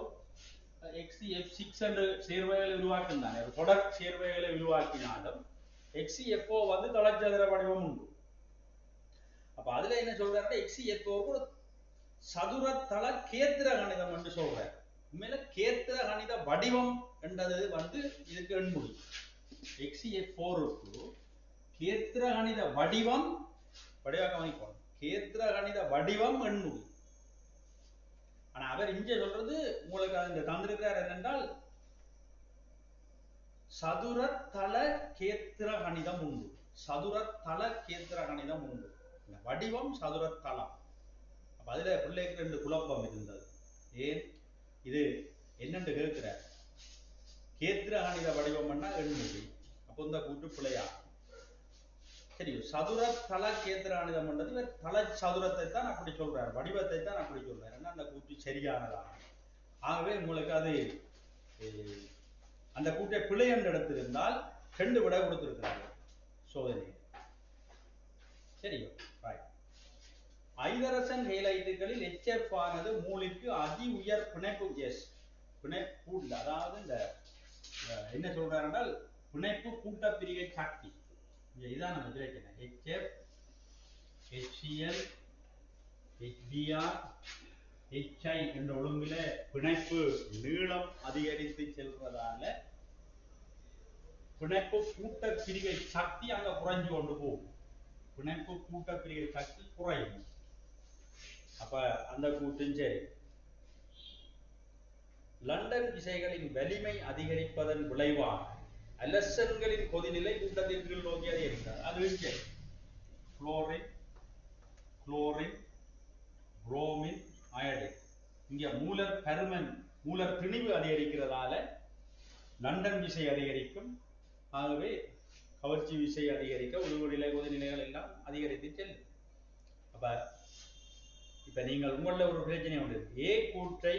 XeF6 என்ற சேர்வைகளை உருவாக்கினாங்க. தொடர் சேர்வைகளை உருவாக்கினாலும் XeF4 வந்து தளச்சதுர வடிவம் உண்டு. அப்ப அதுல என்ன சொல்றாரு? XeF4 ஒரு சதுர தள கேத்திர கணிதம் என்று சொல்றாரு. உண்மையில கேத்திர கணித வடிவம் என்றது வந்து இதுக்கு எண்மொழி. XeF4க்கு கேத்திர கணித வடிவம் கேத்திர கணித வடிவம் எண்மொழி. ஆனா அவர் அவர் இங்கே சொல்றது உங்களுக்கு அந்த தந்திருக்கிறார் என்னென்றால் சதுரத்தள கேத்திர கணிதம் உண்டு. சதுரத்தள கேத்திர கணிதம் உண்டு. இந்த வடிவம் சதுரத்தளம். அப்ப அதுல பிள்ளைக்கு 2 குழப்பம் இருந்தது. ஏன் இது என்னென்று கேட்கிறார். கேத்திர கணித வடிவம் என்ன எண்முடி. அப்போ இந்த கூட்டு பிள்ளையா சரி. சதுரத்தள கேத்திர கணிதம் என்றது இவர் தள சதுரத்தை தான் அப்படி சொல்றார், வடிவத்தை தான் அப்படி சொல்றார். ஏன்னா அந்த கூட்டு சரியானதான். ஆகவே உங்களுக்கு அது அந்த கூட்டை பிழை என்று எடுத்திருந்தால் 2 விட கொடுத்திருக்கிறாங்க சோதனை. சரியோ ரைட். ஐதரசன் ஹேலைட்டுகளில் HF ஆனது மூலிற்கு அதி உயர் பிணைப்பு பிணைப்பு அதாவது இந்த என்ன சொல்றாரு என்றால் பிணைப்பு கூட்டப்பிரிகை சக்தி. இதான் நம்ம பிரச்சனை. HF, HCl, HBr, HI என்ற ஒழுங்குல பிணைப்பு நீளம் அதிகரித்து செல்வதால பிணைப்பு கூட்டப்பிரிகை சக்தி அங்க குறைஞ்சு கொண்டு போகும். பிணைப்பு கூட்டப்பிரிகை சக்தி குறையும். அப்ப அந்த கூட்டும் சரி. லண்டன் விசைகளின் வலிமை அதிகரிப்பதன் விளைவாக அலசன்களின் கொதிநிலை கூட்டத்தின் கீழ் நோக்கி அதிகரிக்கிறது. அது குளோரின், குளோரின், புரோமின், அயோடின். இங்க மூலர் பருமன் மூலர் திணிவு அதிகரிக்கிறதால லண்டன் விசை அதிகரிக்கும். ஆகவே கவர்ச்சி விசை அதிகரிக்க உருவநிலை கொதிநிலைகள் எல்லாம் அதிகரித்து செல்லும். அப்ப இப்ப நீங்கள் உங்கள ஒரு பிரச்சனை உண்டு. ஏ கூற்றை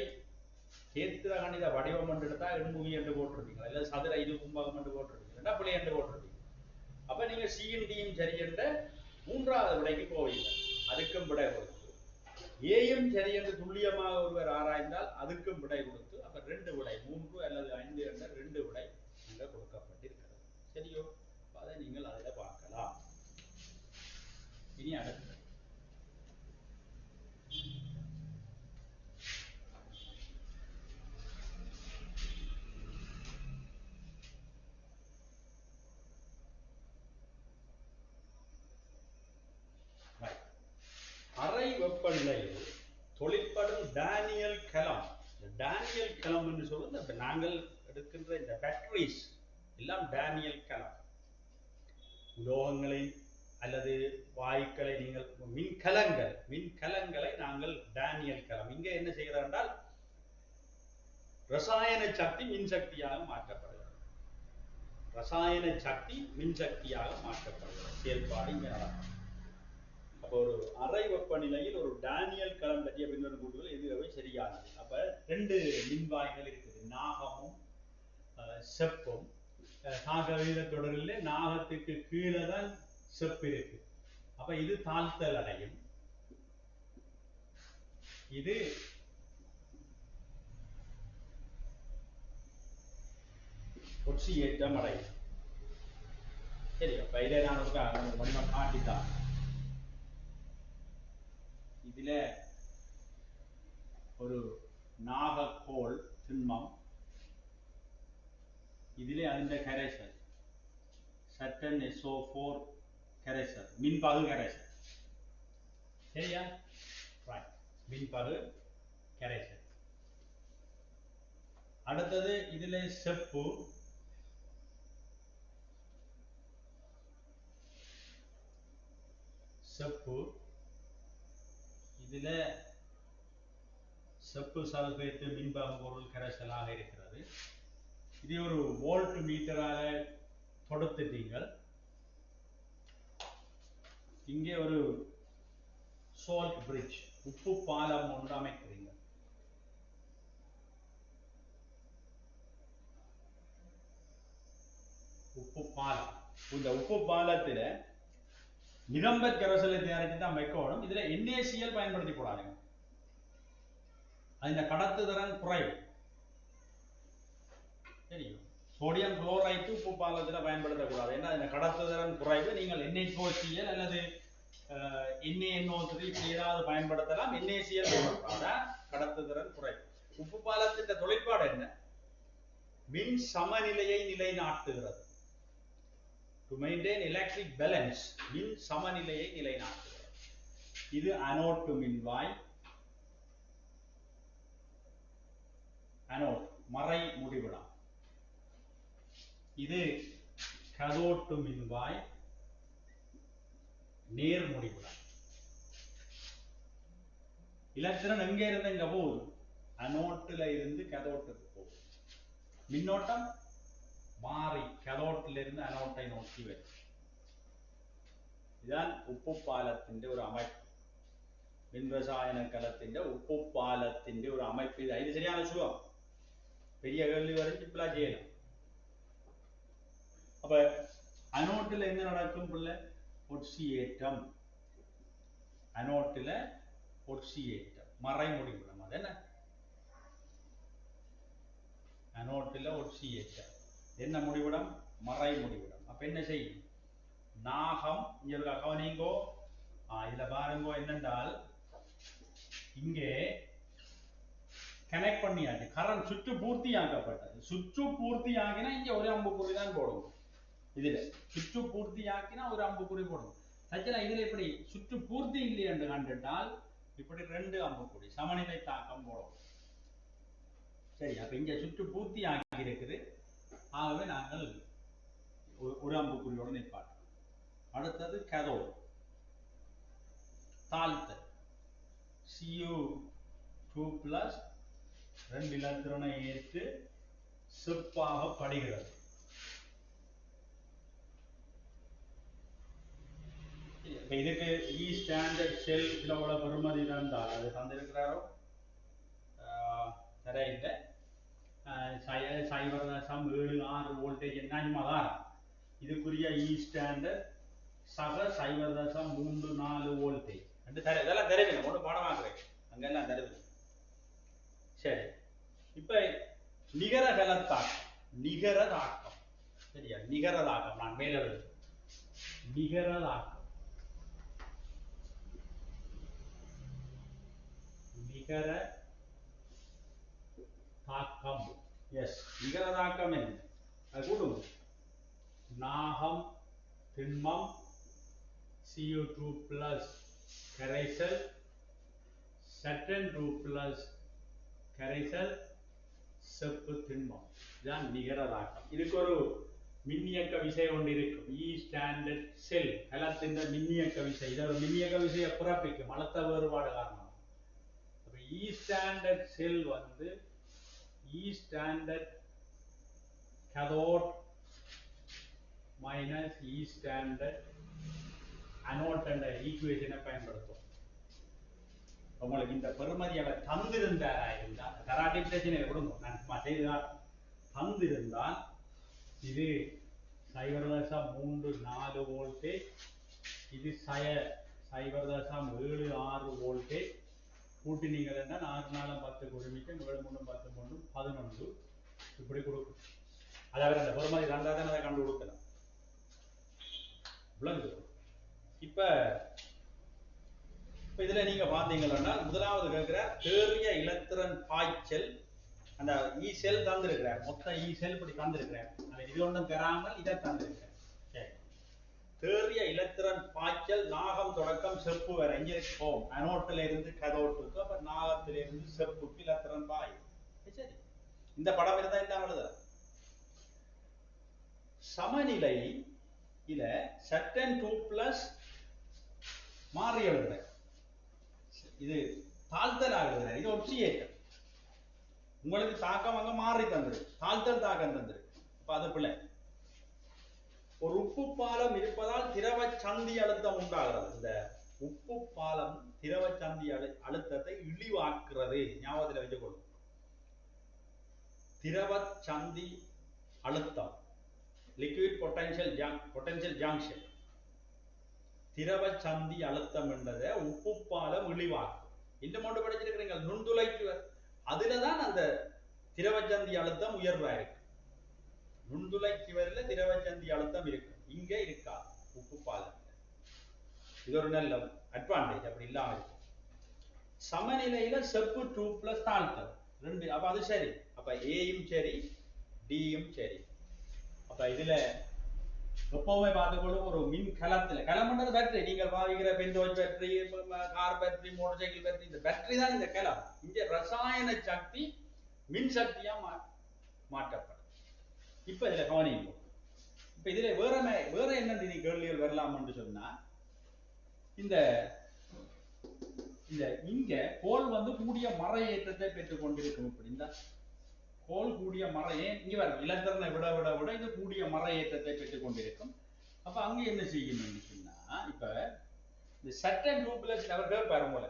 கேத்திர கணித வடிவம் என்று எடுத்தா எண்முகி என்று போட்டிருப்பீங்க, இல்ல சதுர இது கும்பகம் என்று போட்டிருப்பீங்க, பிள்ளை என்று போட்டிருப்பீங்க. அப்ப நீங்க சியும் டியும் சரி என்ற 3வது விடைக்கு போவீங்க. அதுக்கும் விடை கொடுத்து ஏயும் சரி என்று துல்லியமாக ஒருவர் ஆராய்ந்தால் அதுக்கும் விடை கொடுத்து அப்ப 2 விடை 3 அல்லது 5 என்ற 2 விடை அங்க கொடுக்கப்பட்டிருக்கிறது. சரியோ? அதை நீங்கள் அதில் பார்க்கலாம். இனி அடுத்து அறை வெப்பநிலையில் தொழிற்படும் டேனியல் கலம். டேனியல் கலம் என்று சொல்வது நாங்கள் எடுக்கின்ற இந்த பேட்டரிஸ் எல்லாம் டேனியல் கலம். உலோகங்களை அல்லது வாயுக்களை நீங்கள் மின்கலங்களை நாங்கள் டேனியல் கலம். இங்க என்ன செய்கிறார் என்றால் ரசாயன சக்தி மின்சக்தியாக மாற்றப்படுகிறது. ரசாயன சக்தி மின்சக்தியாக மாற்றப்படுகிறது. செயல்பாடு இங்க நடக்கும். அப்போ ஒரு அறை வெப்பநிலையில் ஒரு டேனியல் கலம் பற்றிய பின்வரும் கூட்டுகள் எதுவே சரியானது. அப்ப 2 மின்வாய்கள் இருக்குது, நாகமும் செப்பும். நாகவீத தொடரில் நாகத்துக்கு கீழே தான் செப்பு இருக்கு. அப்ப இது தாழ்த்தல் அடையும், இது ஒட்சியேற்றம் அடையும். சரி, அப்ப இதை நான் வடிவம் காட்டித்தான். இதுல ஒரு நாகக்கோள் திண்மம், இதிலே அந்த கரைசல் சட்டன் SO4 கரைசல், மின்பகு கரைசல். சரியா? மின்பகு கரைசல். அடுத்தது இதிலே செப்பு, இதுல செப்பு சல்பேட்டு மின்பகு பொருள் கரைசலாக இருக்கிறது. இது ஒரு வோல்ட் மீட்டராக தொடுத்துட்டீங்கள். இங்கே ஒரு சால்ட் பிரிட்ஜ், உப்பு பாலம் ஒன்று அமைக்கிறீங்க. உப்பு பாலம். இந்த உப்பு பாலத்துல நிரம்பர் கரைசலை தயாரித்து தான் வைக்கணும். இதுல NaCl பயன்படுத்தி போடாதீங்க, அந்த கடத்துதிறன் குறைவு. தெரியும், சோடியம் குளோரைடு உப்பு பாலத்தில் பயன்படுத்தக்கூடாது. ஏன்னா இந்த கடத்துதிறன் குறைவு. நீங்கள் NaCl அல்லது NaNO3 இப்படி ஏதாவது பயன்படுத்தலாம். NaCl கடத்துதிறன் குறைவு. உப்பு பாலத்தின் தொழிற்பாடு என்ன? மின் சமநிலையை நிலைநாட்டுகிறது. To maintain electric balance, மின் சமநிலையை நிலைநாட்டுகிறது. இது அனோட் மின்வாய், அனோட் மறை முடிவிடம். இது கதோட்டு மின்வாய் நேர் முடிவிடம். எலக்ட்ரான் எங்க இருந்து எங்க போகுது? அனோட்ல இருந்து கதோட்டுக்கு போகுது. மின்னோட்டம் மாறி கதோட்டில் இருந்து அனோட்டை நோக்கி வரும். இதுதான் உப்பு பாலத்தின் ஒரு அமைப்பு. மின்ரசாயன கலத்தின் உப்பு பாலத்தின் ஒரு அமைப்பு. இது சரியான சுகம். பெரிய கேள்வி வரைக்கும் இப்பலா செய்யலாம். அப்ப அனோட்டில் என்ன நடக்கும் பிள்ளை? ஒட்சியேற்றம். அனோட்டில் ஒட்சியேற்றம் மறை முடிவிடம். அது என்ன? அனோட்டில் ஒட்சியேற்றம் என்ன முடிவிடம்? மறை முடிவிடம். அப்ப என்ன செய்யும்? நாகம் இங்க கவனிங்கோ. இதுல பாருங்கோ என்னென்றால் இங்கே கனெக்ட் பண்ணியாச்சு. கரண்ட் சுற்று பூர்த்தி ஆக்கப்பட்டது. சுற்று பூர்த்தி ஆகினா இங்க ஒரு அம்புக்குறி தான் போடும். இதுல சுற்று பூர்த்தி ஆக்கினா ஒரு அம்புக்குறி போடும். சச்சனா இதுல இப்படி சுற்று பூர்த்தி இல்லை என்று கண்டுட்டால் இப்படி 2 அம்புக்குறி சமநிலை தாக்கம் போடும். சரி, அப்ப இங்க சுற்று பூர்த்தி ஆகி இருக்குது. ஆகவே நாங்கள் ஒரு அம்புக்குறியோடு நிற்பாட்டோம். அடுத்தது கதோட் தாழ்த்தல். Cu2+ 2 இலத்திரனை ஏற்று செப்பாக படுகிறது. இதுக்கு இ ஸ்டாண்டர்ட் செல் கிலோவோட பெறுமதி தந்தால் அது தந்திருக்கிறாரோ தரையில் 0.76 வோல்டேஜ் என்னதான் இதுக்குரிய இ ஸ்டாண்டர்ட் சக 0.34 வோல்டேஜ் இதெல்லாம் தெரிவிங்க. ஒன்று பாடமாக்குறேன் அங்கெல்லாம் தெரிவிங்க. சரி, இப்ப நிகர கலத்தாக்கம். நிகரதாக்கம் சரியா? நிகரதாக்கம் நான் மேல எழுது. நிகரதாக்கம் நிகர தாக்கம். எஸ், நிகரதாக்கம் என்ன? அது கூடுங்க. நாகம் திண்மம் Cu2+ கரைசல் Sn2+ கரைசல் செப்பு திண்மம். இதுதான் நிகரதாக்கம். இதுக்கு ஒரு மின்னியக்க விசை ஒன்று இருக்கும். இ ஸ்டாண்டர்ட் செல் கலத்தின் மின்னியக்க விசை. இதோட மின்னியக்க விசையை பிறப்பிக்கும் அழுத்த வேறுபாடு காரணமாக. இ ஸ்டாண்டர்ட் செல் வந்து இ ஸ்டாண்டர்ட் கதோட் மைனஸ் இ ஸ்டாண்டர்ட் அனோட் என்ற ஈக்குவேஷனை பயன்படுத்தும். உங்களுக்கு இந்த பெறுமதி அவர் தந்திருந்தாரா இருந்தால் கராட்டி பிரச்சனை கொடுங்க. நான் செய்தால் தந்திருந்தால் இது 0.34 வோல்டேஜ், இது 0.76 வோல்டேஜ். கூட்டினீங்கள் என்றால் 6 4 10 குழுமிக்கும் 7 3 10 3 11 இப்படி கொடுக்கும். அதாவது அந்த பெறுமதி தந்தா தான் அதை கண்டு கொடுக்கலாம். இப்ப இதுல நீங்க பாத்தீங்கன்னா முதலாவது கேட்கிற தேறிய இலத்திரன் பாய்ச்சல். அந்த இ செல் தந்திருக்கிறார். மொத்த இ செல் இப்படி தந்திருக்கிறார். அதை இது ஒன்றும் தராமல் இதை தந்திருக்கிறார். தேறிய இலத்திரன் பாய்ச்சல் நாகம் தொடக்கம் செப்பு வரை இங்கே போகும். அனோட்டில இருந்து கதோட்டுக்கு, அப்ப நாகத்தில இருந்து செப்புக்கு இலத்திரன் பாய். சரி, இந்த படம் இருந்தா என்ன எழுதுற? சமநிலை இல Sn2+ மாறி எழுதுற. இது தாழ்த்தல் ஆகுது. இது ஒட்சியேற்றம். உங்களுக்கு தாக்கம் அங்க மாறி தந்துரு, தாழ்த்தல் தாக்கம் தந்துரு. அப்ப அது பிள்ளை. ஒரு உப்பு பாலம் இருப்பதால் திரவ சந்தி அழுத்தம் உண்டாகிறது. இந்த உப்பு பாலம் திரவ சந்தி அழுத்தத்தை இழிவாக்குறது. ஞாபகத்தில் வைத்துக் கொள்ளும். திரவ சந்தி அழுத்தம் லிக்விட் பொட்டன்ஷியல் ஜங்ஷன். திரவ சந்தி அழுத்தம் என்றதை உப்பு பாலம் இழிவாக்கும். இன்னும் ஒன்று படிச்சிருக்கிறீங்க, நுண்துளைக்குவர். அதுலதான் அந்த திரவச்சந்தி அழுத்தம் உயர்வா இருக்கு. நுண்துளைக்குவரில் திரவச்சந்தி அழுத்தம் இருக்கு, இங்க இருக்காது உப்பு பாலம். இது ஒரு நல்ல அட்வான்டேஜ். அப்படி இல்லாம இருக்கு. சமநிலையில செப்பு 2+ தாழ்த்தல் 2. அப்ப அது சரி. அப்ப ஏயும் சரி, டியும் சரி. அப்ப இதுல எப்பவுமே பார்த்துக்கொள்ளும் ஒரு மின் கலத்துல, கலம்ன்றது பேட்டரி. நீங்கள் பாவிக்கிற பென்டோஸ் battery, car battery, motorcycle battery, இந்த பேட்டரி தான் இந்த கலம். இங்க ரசாயன சக்தி மின்சக்தியா மாற்றப்படும். இப்ப இதுல கவனிங்க. இப்ப இதுல வேற என்ன கேள்விகள் வரலாம் என்று சொன்னா, இந்த இங்க கோல் வந்து கூடிய மர ஏற்றத்தை பெற்றுக் கொண்டிருக்கும். இப்படி இந்த கோல் கூடிய மறையே இங்க வரும் இலத்திரனை விட விட விட இது கூடிய மர ஏற்றத்தை பெற்றுக் கொண்டிருக்கும். அப்ப அங்க என்ன செய்யணும்னு சொன்னா, இப்ப இந்த சட்டன் டூப்ளஸ் அவர் கேட்பாரு போல,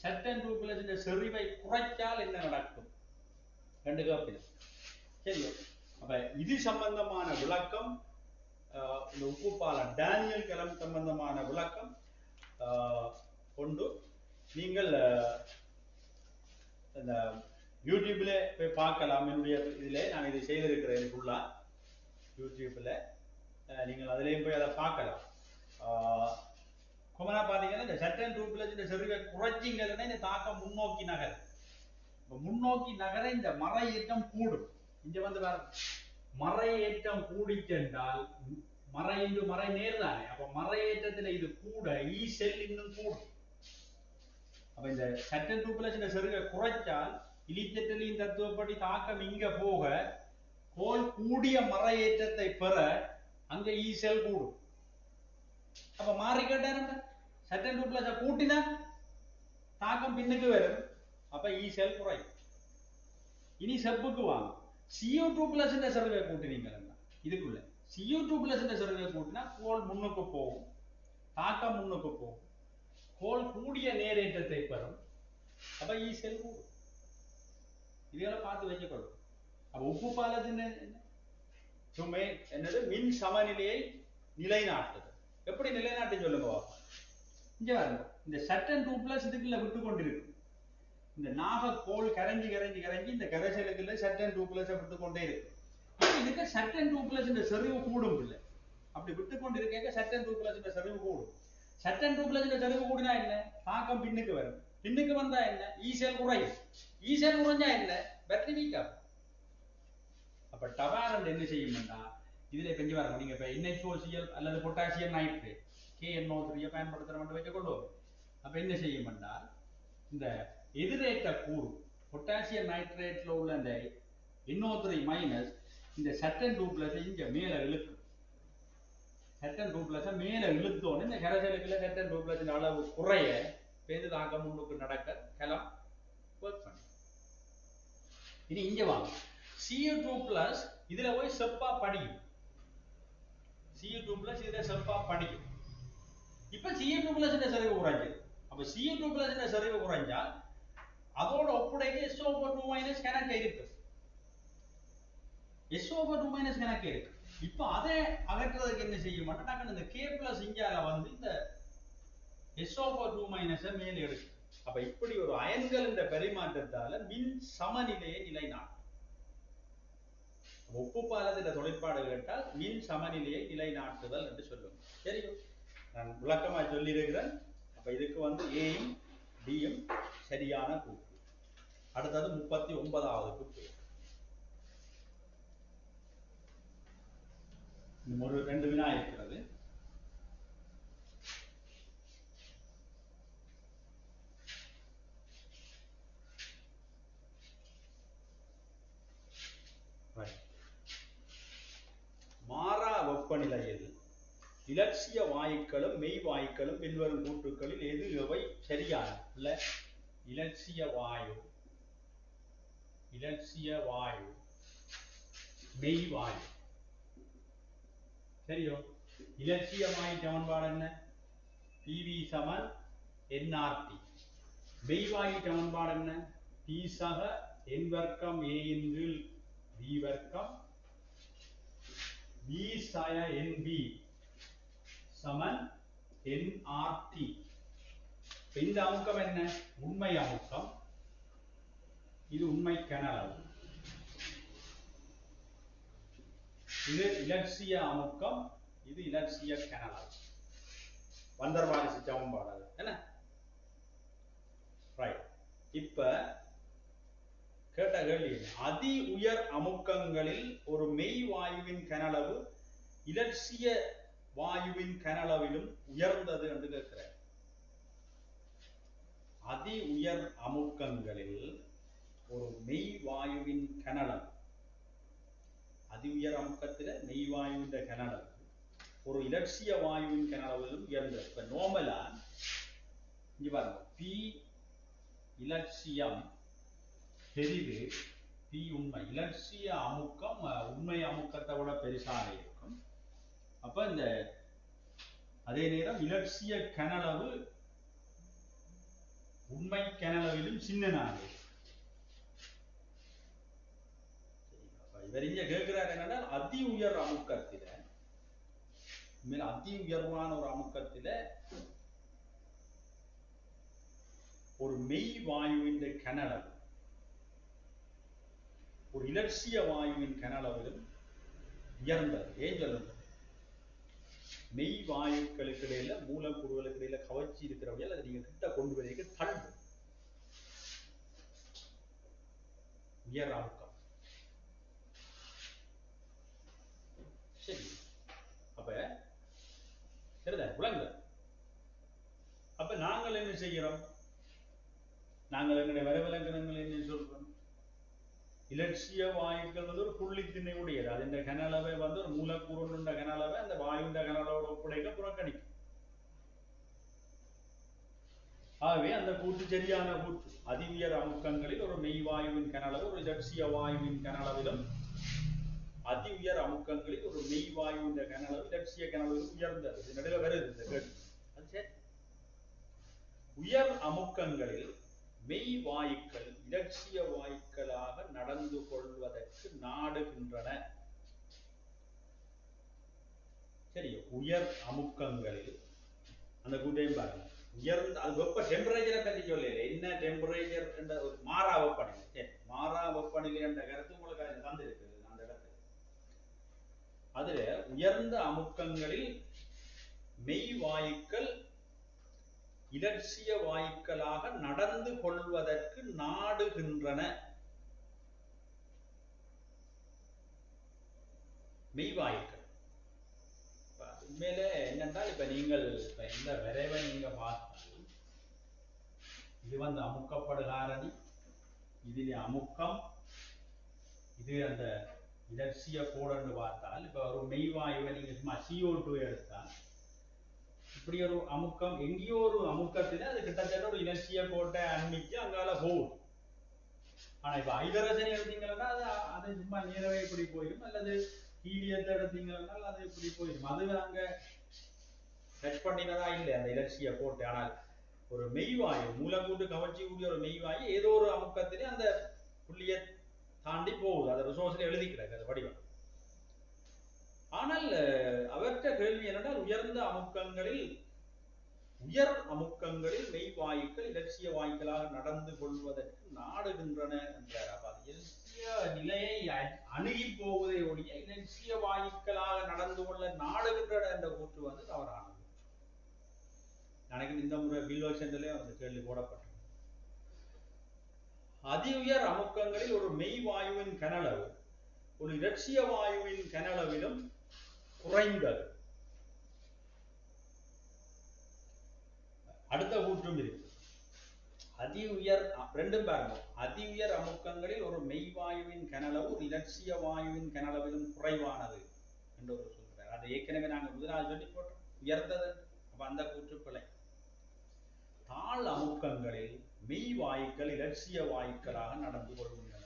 சட்டன் டூப்ளஸ் இந்த செறிவை குறைச்சால் என்ன நடக்கும் ரெண்டு கேட்பீங்க. சரி, அப்ப இது சம்பந்தமான விளக்கம் இந்த உப்புப்பாலம் டேனியல் கலம் சம்பந்தமான விளக்கம் கொண்டு நீங்கள் இந்த யூடியூப்ல போய் பார்க்கலாம். என்னுடைய இதில் நான் இதை செய்திருக்கிறேன் ஃபுல்லா யூடியூப்ல, நீங்கள் அதிலேயும் போய் அதை பார்க்கலாம். கொமனா பார்த்தீங்கன்னா இந்த சட்டன் டூப்ல இந்த செறிவை குறைச்சிங்கன்னா இந்த தாக்கம் முன்னோக்கி நகர், முன்னோக்கி நகர இந்த மர ஏற்றம் கூடும். இங்க வந்து மர ஏற்றம் கூடிச்சென்றால் மறை இன்று மறை நேர்தானே, அப்ப மர ஏற்றத்துல இது கூட ஈ செல் இன்னும் கூடும். அப்ப இந்த சட்டன் டூப்ல இந்த செறிவை குறைச்சால் இலித்தலின் தத்துவப்படி தாக்கம் இங்க போக கோல் கூடிய மர ஏற்றத்தை பெற அங்க ஈ செல் கூடும். அப்ப மாறி கேட்டாருங்க, சட்டன் டூப்ல கூட்டினா தாக்கம் பின்னுக்கு வரும், அப்ப ஈ செல் குறையும். இனி செப்புக்கு வாங்க, CO2 பிளஸ் செறிவை கூட்டினீங்க இதுக்குள்ள CO2 பிளஸ் செறிவை கூட்டினா கோல் முன்னுக்கு போகும், தாக்கம் முன்னுக்கு போகும், கோல் கூடிய நேரேற்றத்தை பெறும், அப்ப ஈ செல் கூடும். இதெல்லாம் பார்த்து வச்சுக்கொள்ளும். அப்ப உப்பு பாலத்தின் சுமை என்னது மின் சமநிலையை நிலைநாட்டுது. எப்படி நிலைநாட்டு சொல்லுங்க. இங்க பாருங்க, இந்த சட்டன் டூப்ளஸ் இதுக்குள்ள விட்டு கொண்டிருக்கு. இந்த நாகக்கோள் கரைஞ்சி கரைஞ்சி கரைஞ்சி இந்த கரைசலுக்குள்ள சட்டன் டூப்ளஸ் விட்டு கொண்டே இருக்கு. இதுக்கு சட்டன் டூப்ளஸ் இந்த செறிவு கூடும் இல்லை, அப்படி விட்டு கொண்டு இருக்க சட்டன் டூப்ளஸ் இந்த செறிவு கூடும். சட்டன் டூப்ளஸ் இந்த செறிவு கூடினா என்ன, தாக்கம் பின்னுக்கு வரும், பின்னுக்கு வந்தா என்ன, ஈசல் குறையும், ஈசல் குறைஞ்சா என்ன, பேட்டரி வீக் ஆகும். அப்ப டபாரண்ட் என்ன செய்யும்னா, இதுல பெஞ்சு வர நீங்க இப்ப NaCl அல்லது பொட்டாசியம் நைட்ரேட் KNO3 பயன்படுத்துற மட்டும் வைத்துக் கொள்வோம். அப்ப என்ன செய்யும் என்றால், இந்த எதிரேற்ற கூறு பொட்டாசியம் நைட்ரேட்ல உள்ள இந்த NO3 மைனஸ் இந்த சட்டன் டூப்ளஸ் இங்க மேல இழுக்கும். சட்டன் டூப்ளஸ் மேல இழுத்தோன்னு இந்த கரைசலுக்குள்ள சட்டன் டூப்ளஸ் அளவு குறைய பேருந்து தாக்கம் முன்னுக்கு நடக்க கலம் ஒர்க் பண்ணி. இனி இங்க வாங்க, CO2 பிளஸ் இதுல போய் செப்பா படிக்கும், CO2 பிளஸ் இதுல செப்பா படிக்கும். இப்ப CO2 பிளஸ் இந்த செறிவு குறைஞ்சது. அப்ப CO2 பிளஸ் இந்த செறிவு குறைஞ்சால் அதோட ஒப்புடைக்கு SO2 மைனஸ் கணக்கு இருக்கு, SO2 மைனஸ் கணக்கு இருக்கு. இப்ப அதை அகற்றுறதுக்கு என்ன செய்ய மாட்டேன், இந்த K பிளஸ் இங்கால வந்து இந்த SO2 மைனஸை மேல் எடுக்கும். அப்ப இப்படி ஒரு அயன்கள் இந்த பரிமாற்றத்தால மின் சமநிலையை நிலைநாட்டும். ஒப்பு பாலத்தின் தொழிற்பாடு கேட்டால் மின் சமநிலையை நிலைநாட்டுதல் என்று சொல்லுவோம். தெரியும், நான் விளக்கமா சொல்லி இருக்கிறேன். அப்ப இதுக்கு வந்து ஏயும் டியும் சரியான கூற்று. அடுத்தது 39வது கூற்று. ஒரு 2 வினா இருக்கிறது. மாறா வெப்பநிலையில் இலட்சிய வாயுக்களும் மெய் வாயுக்களும் பின்வரும் கூற்றுக்களில் எது எவை சரியான இல்ல? இலட்சிய வாயு, மெய் வாயு. சரியோ? இலட்சிய வாயு சமன்பாடு என்ன? PV சமன் nRT. மெய் வாயு சமன்பாடு என்ன? P சக n வர்க்கம் A இன் கீழ் V வர்க்கம் V சய NB சமன் nRT. இந்த அமுக்கம் என்ன? உண்மை அமுக்கம், இது உண்மை கனஅளவு. இது இலட்சிய அமுக்கம், இது இலட்சிய கனஅளவு. வந்தர் வாலிஸ் சமன்பாடு என்ன? ரைட். இப்ப கேட்ட கேள்வி, அதி உயர் அமுக்கங்களில் ஒரு மெய் வாயுவின் கனஅளவு இலட்சிய வாயுவின் கனஅளவிலும் உயர்ந்தது என்று கேட்கிறார். அதி உயர் அமுக்கங்களில் ஒரு மெய் வாயுவின் கனளவு, அதி உயர் அமுக்கத்தில் மெய் வாயுவின் கனளவு ஒரு இலட்சிய வாயுவின் கனளவிலும் உயர்ந்தது. இப்ப நார்மலா இங்க பாருங்க, பி இலட்சியம் பெரிது, பி உண்மை. இலட்சிய அமுக்கம் உண்மை அமுக்கத்தை விட பெருசாக இருக்கும். அப்ப இந்த அதே நேரம் இலட்சிய கனளவு உண்மை கனளவிலும் சின்னனாக. இவர் இங்க கேட்கிறார் என்னன்னா, அதி உயர் அமுக்கத்தில, அதி உயர்வான ஒரு அமுக்கத்தில ஒரு மெய் வாயுவின் கனளவு ஒரு இலட்சிய வாயுவின் கனளவிலும் உயர்ந்தது. ஏன் சொல்லுங்க, மெய் வாயுக்களுக்கு இடையில மூலக்கூறுகளுக்கு இடையில கவர்ச்சி இருக்கிறவங்க அதை நீங்க கிட்ட கொண்டு வரைக்கும் தள்ளு உயர் அமுக்கம். சரி, அப்ப சரிதா விளங்க. அப்ப நாங்கள் என்ன செய்கிறோம், நாங்கள் எங்களுடைய வரவிலக்கணங்கள் என்ன சொல்றோம், இலட்சிய வாயுக்கள் வந்து ஒரு புள்ளி திண்ணை உடையது. அது கனளவை வந்து ஒரு மூலக்கூறு கனளவை அந்த வாயுண்ட கனளவோட ஒப்படைக்க புறக்கணிக்கும். ஆகவே அந்த கூற்று சரியான கூற்று. அதி உயர் அமுக்கங்களில் ஒரு மெய் வாயுவின் கனளவு ஒரு இலட்சிய வாயுவின் கனளவிலும், அதி உயர் அமுக்கங்களில் ஒரு மெய் வாயுவின் கனளவு இலட்சிய கனளவிலும் உயர்ந்தது. நடுவில் வருது இந்த கேள்வி. அது சரி. உயர் அமுக்கங்களில் மெய் வாயுக்கள் இலட்சிய வாயுக்களாக நடந்து கொள்வதற்கு நாடுகின்றன. சரி, உயர் அமுக்கங்களில் அந்த கூட்டையும் பாருங்க. உயர்ந்த அது வெப்ப டெம்பரேச்சரை பற்றி சொல்லல, என்ன டெம்பரேச்சர் என்ற ஒரு மாறா வெப்பநிலை. சரி, மாறா வெப்பநிலை என்ற கருத்து உங்களுக்கு அதில் தந்திருக்குது அந்த இடத்துல. அதுல உயர்ந்த அமுக்கங்களில் மெய் வாயுக்கள் இலட்சிய வாயுக்களாக நடந்து கொள்வதற்கு நாடுகின்றன. மெய் வாயுக்கள் உண்மையில என்னென்றால், இப்ப நீங்கள் இந்த விரைவை நீங்க பார்த்தால் இது வந்து அமுக்கப்படுகாரணி, இதில் அமுக்கம், இது அந்த இலட்சிய கோடு பார்த்தால், இப்ப ஒரு மெய் வாயுவை நீங்க சும்மா CO2 எடுத்தால் இப்படி ஒரு அமுக்கம் எங்கேயோ ஒரு அமுக்கத்தில் அது கிட்டத்தட்ட ஒரு இலட்சிய கோட்டை அன்மிச்சு அங்கால போகும். ஆனா இப்ப ஹைட்ரஜன் எடுத்தீங்கன்னா அது சும்மா நேரவே இப்படி போயிடும், அல்லது ஹீலியத்தை எடுத்தீங்கன்னா அது இப்படி போயிடும். அது அங்க டச் பண்ணினதா இல்லை அந்த இலட்சிய கோட்டை. ஆனால் ஒரு மெய்வாயு மூலக்கூட்டு கவர்ச்சி கூடிய ஒரு மெய்வாயு ஏதோ ஒரு அமுக்கத்திலே அந்த புள்ளியை தாண்டி போகுது. அதை ரிசோர்ஸ்ல எழுதி கிடக்கு வடிவம். ஆனால் அவற்ற கேள்வி என்னென்றால், உயர்ந்த அமுக்கங்களில் உயர் அமுக்கங்களில் மெய் வாயுக்கள் இலட்சிய வாயுக்களாக நடந்து கொள்வதற்கு நாடுகின்றன என்றார். இலட்சிய நிலையை அணுகி போவதை ஒழிய இலட்சிய வாயுக்களாக நடந்து கொள்ள நாடுகின்றன என்ற கூற்று வந்து தவறானது. எனக்கு இந்த முறை பில்லோ சென்டர்லயே அந்த கேள்வி போடப்பட்டது. அதி உயர் அமுக்கங்களில் ஒரு மெய் வாயுவின் கனளவு ஒரு இலட்சிய வாயுவின் கனளவிலும் குறைந்தது. அடுத்த கூற்றும் இருக்கு. அதி உயர் ரெண்டும் பாருங்க, அதி உயர் அமுக்கங்களில் ஒரு மெய் வாயுவின் கனளவு ஒரு இலட்சிய வாயுவின் கனளவிலும் குறைவானது என்று ஒரு சொல்றார். அதை ஏற்கனவே நாங்கள் முதலாவது சொல்லி போட்டோம், உயர்ந்தது. அப்ப அந்த கூற்று பிழை. தாழ் அமுக்கங்களில் மெய் வாயுக்கள் இலட்சிய வாயுக்களாக நடந்து கொள்கின்றன.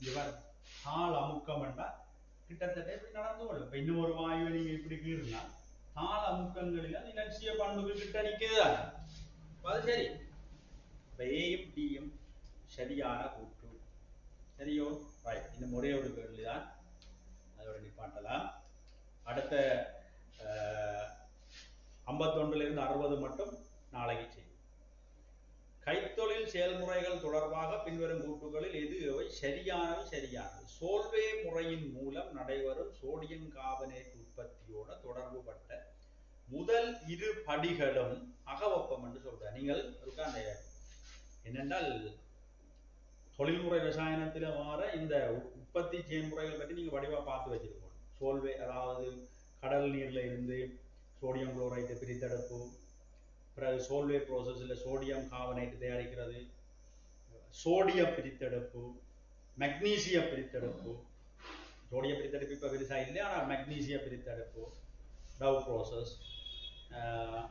இவர் தாழ் அமுக்கம் என்றால் கிட்டத்தட்ட இப்படி நடந்து கொள்ளும். இப்ப இன்னொரு வாயுவை நீங்க இப்படி கீறினா தாழ் அமுக்கங்களில் அது இலட்சிய பண்புகள் கிட்ட நிற்குது. அது சரி. ஏயும் டியும் சரியான கூற்று. சரியோ? ரைட். இன்னும் ஒரே ஒரு கேள்விதான், அதோட நிப்பாட்டலாம். அடுத்த 51 60 மட்டும் நாளைக்கு செய்யும். கைத்தொழில் செயல்முறைகள் தொடர்பாக பின்வரும் கூற்றுகளில் எது எவை சரியானவை சரியானது? சோல்வே முறையின் மூலம் நடைபெறும் சோடியம் கார்பனேட் உற்பத்தியோட தொடர்புபட்ட முதல் இரு படிகளும் அகவெப்பம் என்று சொல்ற. நீங்கள் அந்த என்னென்றால் தொழில்முறை ரசாயனத்தில் வர இந்த உற்பத்தி செயல்முறைகள் பற்றி நீங்க வடிவா பார்த்து வச்சிருக்கோம். சோல்வே அதாவது கடல் நீர்ல இருந்து சோடியம் குளோரைடு பிரித்தெடுப்பு, பிறகு சோல்வே ப்ரோசஸ்ல சோடியம் கார்பனேட் தயாரிக்கிறது, சோடிய பிரித்தெடுப்பு, மெக்னீசிய பிரித்தெடுப்பு, சோடிய பிரித்தெடுப்பு இப்போ பெருசா இல்லை, ஆனால் மெக்னீசிய பிரித்தெடுப்பு, டவ் ப்ரோசஸ்.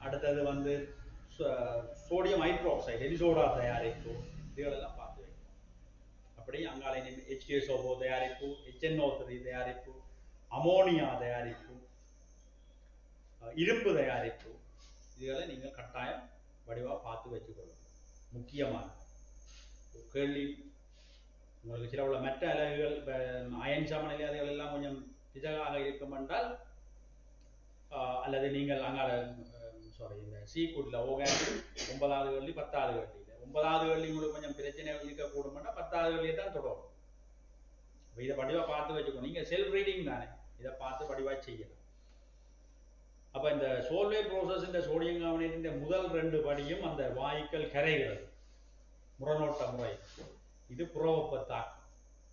அடுத்தது வந்து சோடியம் ஹைட்ரோக்சைடு எலிசோடா தயாரிப்பு, இதுகளெல்லாம் பார்த்து வைக்கணும். அப்படி அங்காலை H2SO4 தயாரிப்பு, HNO3 தயாரிப்பு, அமோனியா தயாரிப்பு, இரும்பு தயாரிப்பு, இதுகளை நீங்கள் கட்டாயம் வடிவாக பார்த்து வச்சுக்கொள்ளும். முக்கியமான கேள்வி உங்களுக்கு சில உள்ள மற்ற அலகுகள் அயன் சமநிலைகள் எல்லாம் கொஞ்சம் பிசகாக இருக்கும் என்றால், அல்லது நீங்கள் அங்கால இந்த சீக்கூட்டில் ஓகானிக் 9வது கல்லி 10வது கல்லியில் 9வது கல்லி உங்களுக்கு கொஞ்சம் பிரச்சனை இருக்கக்கூடும், 10வது கல்லியை தான் தொடரும். இதை வடிவாக பார்த்து வச்சுக்கணும். நீங்கள் செல்ஃப் ரீடிங் தானே, இதை பார்த்து வடிவாக செய்யலாம். அப்போ இந்த சோல்வே ப்ரோசஸ், இந்த சோடியம் கார்பனேட்டின் முதல் 2 படியும் அந்த வாயுக்கள் கரைகிறது, முரணோட்ட முறை. இது புறவெப்ப தாக்கம்,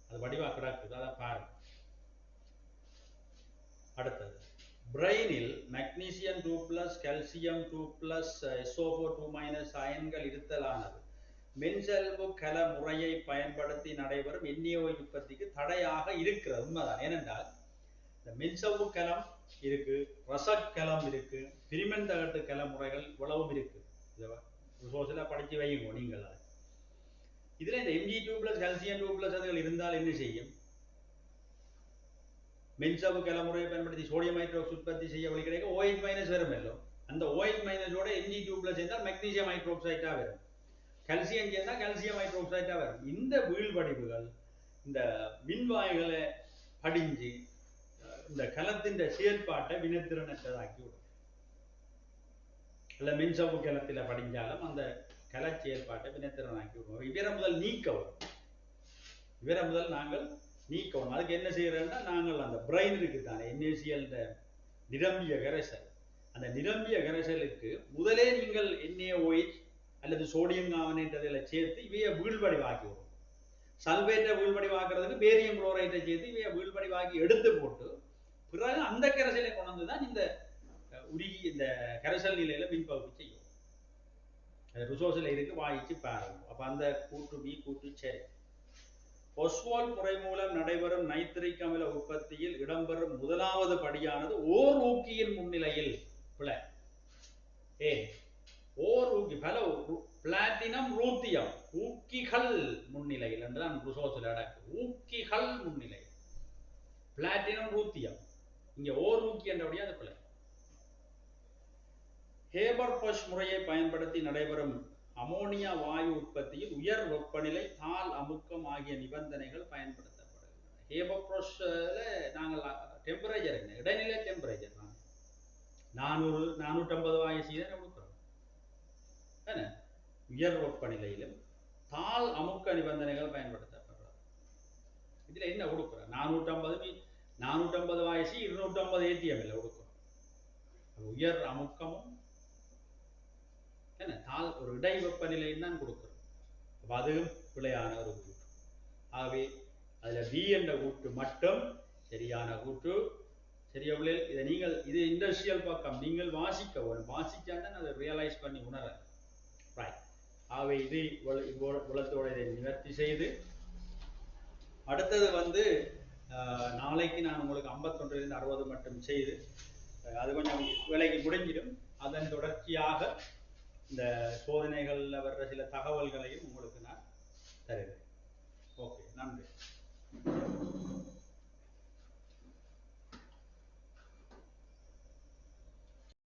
அது வடிவாக கிடக்குது, அதை பாருங்க. அடுத்தது பிரெயினில் மெக்னீசியம் 2+, கால்சியம் 2+, SO4 2- அயன்கள் இருத்தலானது மென்செல்வு கல முறையை பயன்படுத்தி நடைபெறும் NaOH உற்பத்திக்கு தடையாக இருக்கிறது. உண்மைதான். ஏனென்றால் இந்த மென்சவ்வு கலம் இருக்கு, ரசக்கலம் இருக்கு, பிரிமென் தகட்டு கல முறைகள் இவ்வளவும் இருக்கு. இதை படிச்சு வையுங்க நீங்கள். இதுல இந்த Mg2+, கால்சியம் 2+ அதுகள் இருந்தால் என்ன செய்யும்? மென்சவ்வு கல முறையை பயன்படுத்தி சோடியம் ஹைட்ரோக்சைடு உற்பத்தி செய்ய வழி கிடைக்க OH- வரும். அந்த OH- Mg2+ சேர்ந்தால் மெக்னீசியம் ஹைட்ரோக்சைடா வரும், கால்சியம் சேர்ந்தால் கால்சியம் ஹைட்ரோக்சைடா வரும். இந்த வீழ்வடிவுகள் இந்த மின்வாய்களை படிஞ்சு இந்த கலத்தின் செயல்பாட்டை வினைத்திறனற்றதாக்கி விடும். இல்ல மின்சவ்வு கலத்தில் படிஞ்சாலும் அந்த கல செயல்பாட்டை வினைத்திறனாக்கி விடுவோம். இவரை முதல் நீக்கவும், இவரை முதல் நாங்கள் நீக்கவும். அதுக்கு என்ன செய்யறோம்னா, நாங்கள் அந்த பிரெயின் இருக்குதானே NaCl நிரம்பிய கரைசல், அந்த நிரம்பிய கரைசலுக்கு முதலே நீங்கள் NaOH அல்லது சோடியம் கார்பனேட் சேர்த்து இவைய வீழ்வடிவாக்கி விடும். சல்பேட்டை வீழ்வடிவாக்குறதுக்கு பேரியம் குளோரைட்டை சேர்த்து இவைய வீழ்வடிவாக்கி எடுத்து போட்டு பிறகு அந்த கரைசலை கொண்டு தான் இந்த உருகி இந்த கரைசல் நிலையில மின்பகுப்பு செய்யும். ரிசோர்ஸில் இருக்கு, வாயிச்சு பாருங்க. அப்ப அந்த கூட்டு பி கூட்டு சரி. ஒஸ்வால் முறை மூலம் நடைபெறும் நைட்ரிக் அமில உற்பத்தியில் இடம்பெறும் முதலாவது படியானது ஓர் ஊக்கியின் முன்னிலையில் பிழை. ஏன் ஓர் ஊக்கி? பல பிளாட்டினம் ரூத்தியம் ஊக்கிகள் முன்னிலையில் என்றுதான் ரிசோர்ஸில் அடக்கு. ஊக்கிகள் முன்னிலை பிளாட்டினம் ரூத்தியம், இங்க ஓர் ஊக்கி என்றபடியா அது பிழை. ஹேபர்-பாஷ் முறையை பயன்படுத்தி நடைபெறும் அமோனியா வாயு உற்பத்தியில் உயர் வெப்பநிலை, தாள் அமுக்கம் ஆகிய நிபந்தனைகள் பயன்படுத்தப்படுகின்றன. ஹேபர்-பாஷ்ல நாங்கள் டெம்பரேச்சர் என்ன, இடைநிலை டெம்பரேச்சர் 400-450 வாயு தான் கொடுக்கிறோம். உயர் வெப்பநிலையிலும் தாள் அமுக்க நிபந்தனைகள் பயன்படுத்தப்படுறது. இதுல என்ன கொடுக்குறோம்? 450 வாயு 250 ATM கொடுக்குறோம். உயர் அமுக்கமும் தாள் ஒரு இடை வெப்பநிலையும் தான் கொடுக்கிறோம். அதுவும் பிழையான ஒரு கூற்று. ஆகவே அதுல பி என்ற கூற்று மட்டும் சரியான கூற்று. சரியா பிள்ளைகள்? இதை நீங்கள் இது இண்டஸ்ட்ரியல் பக்கம் நீங்கள் வாசிக்க வேணும். வாசிச்சாதான் அதை ரியலைஸ் பண்ணி உணர. ரைட். ஆகவே இது உலகத்தோட இதை நிவர்த்தி செய்து அடுத்தது வந்து நாளைக்கு நான் உங்களுக்கு 51 60 மட்டும் செய்து அது கொஞ்சம் வேலைக்கு முடிஞ்சிடும். அதன் தொடர்ச்சியாக இந்த சோதனைகள்ல வர்ற சில தகவல்களையும் உங்களுக்கு நான் தருகிறேன். ஓகே, நன்றி.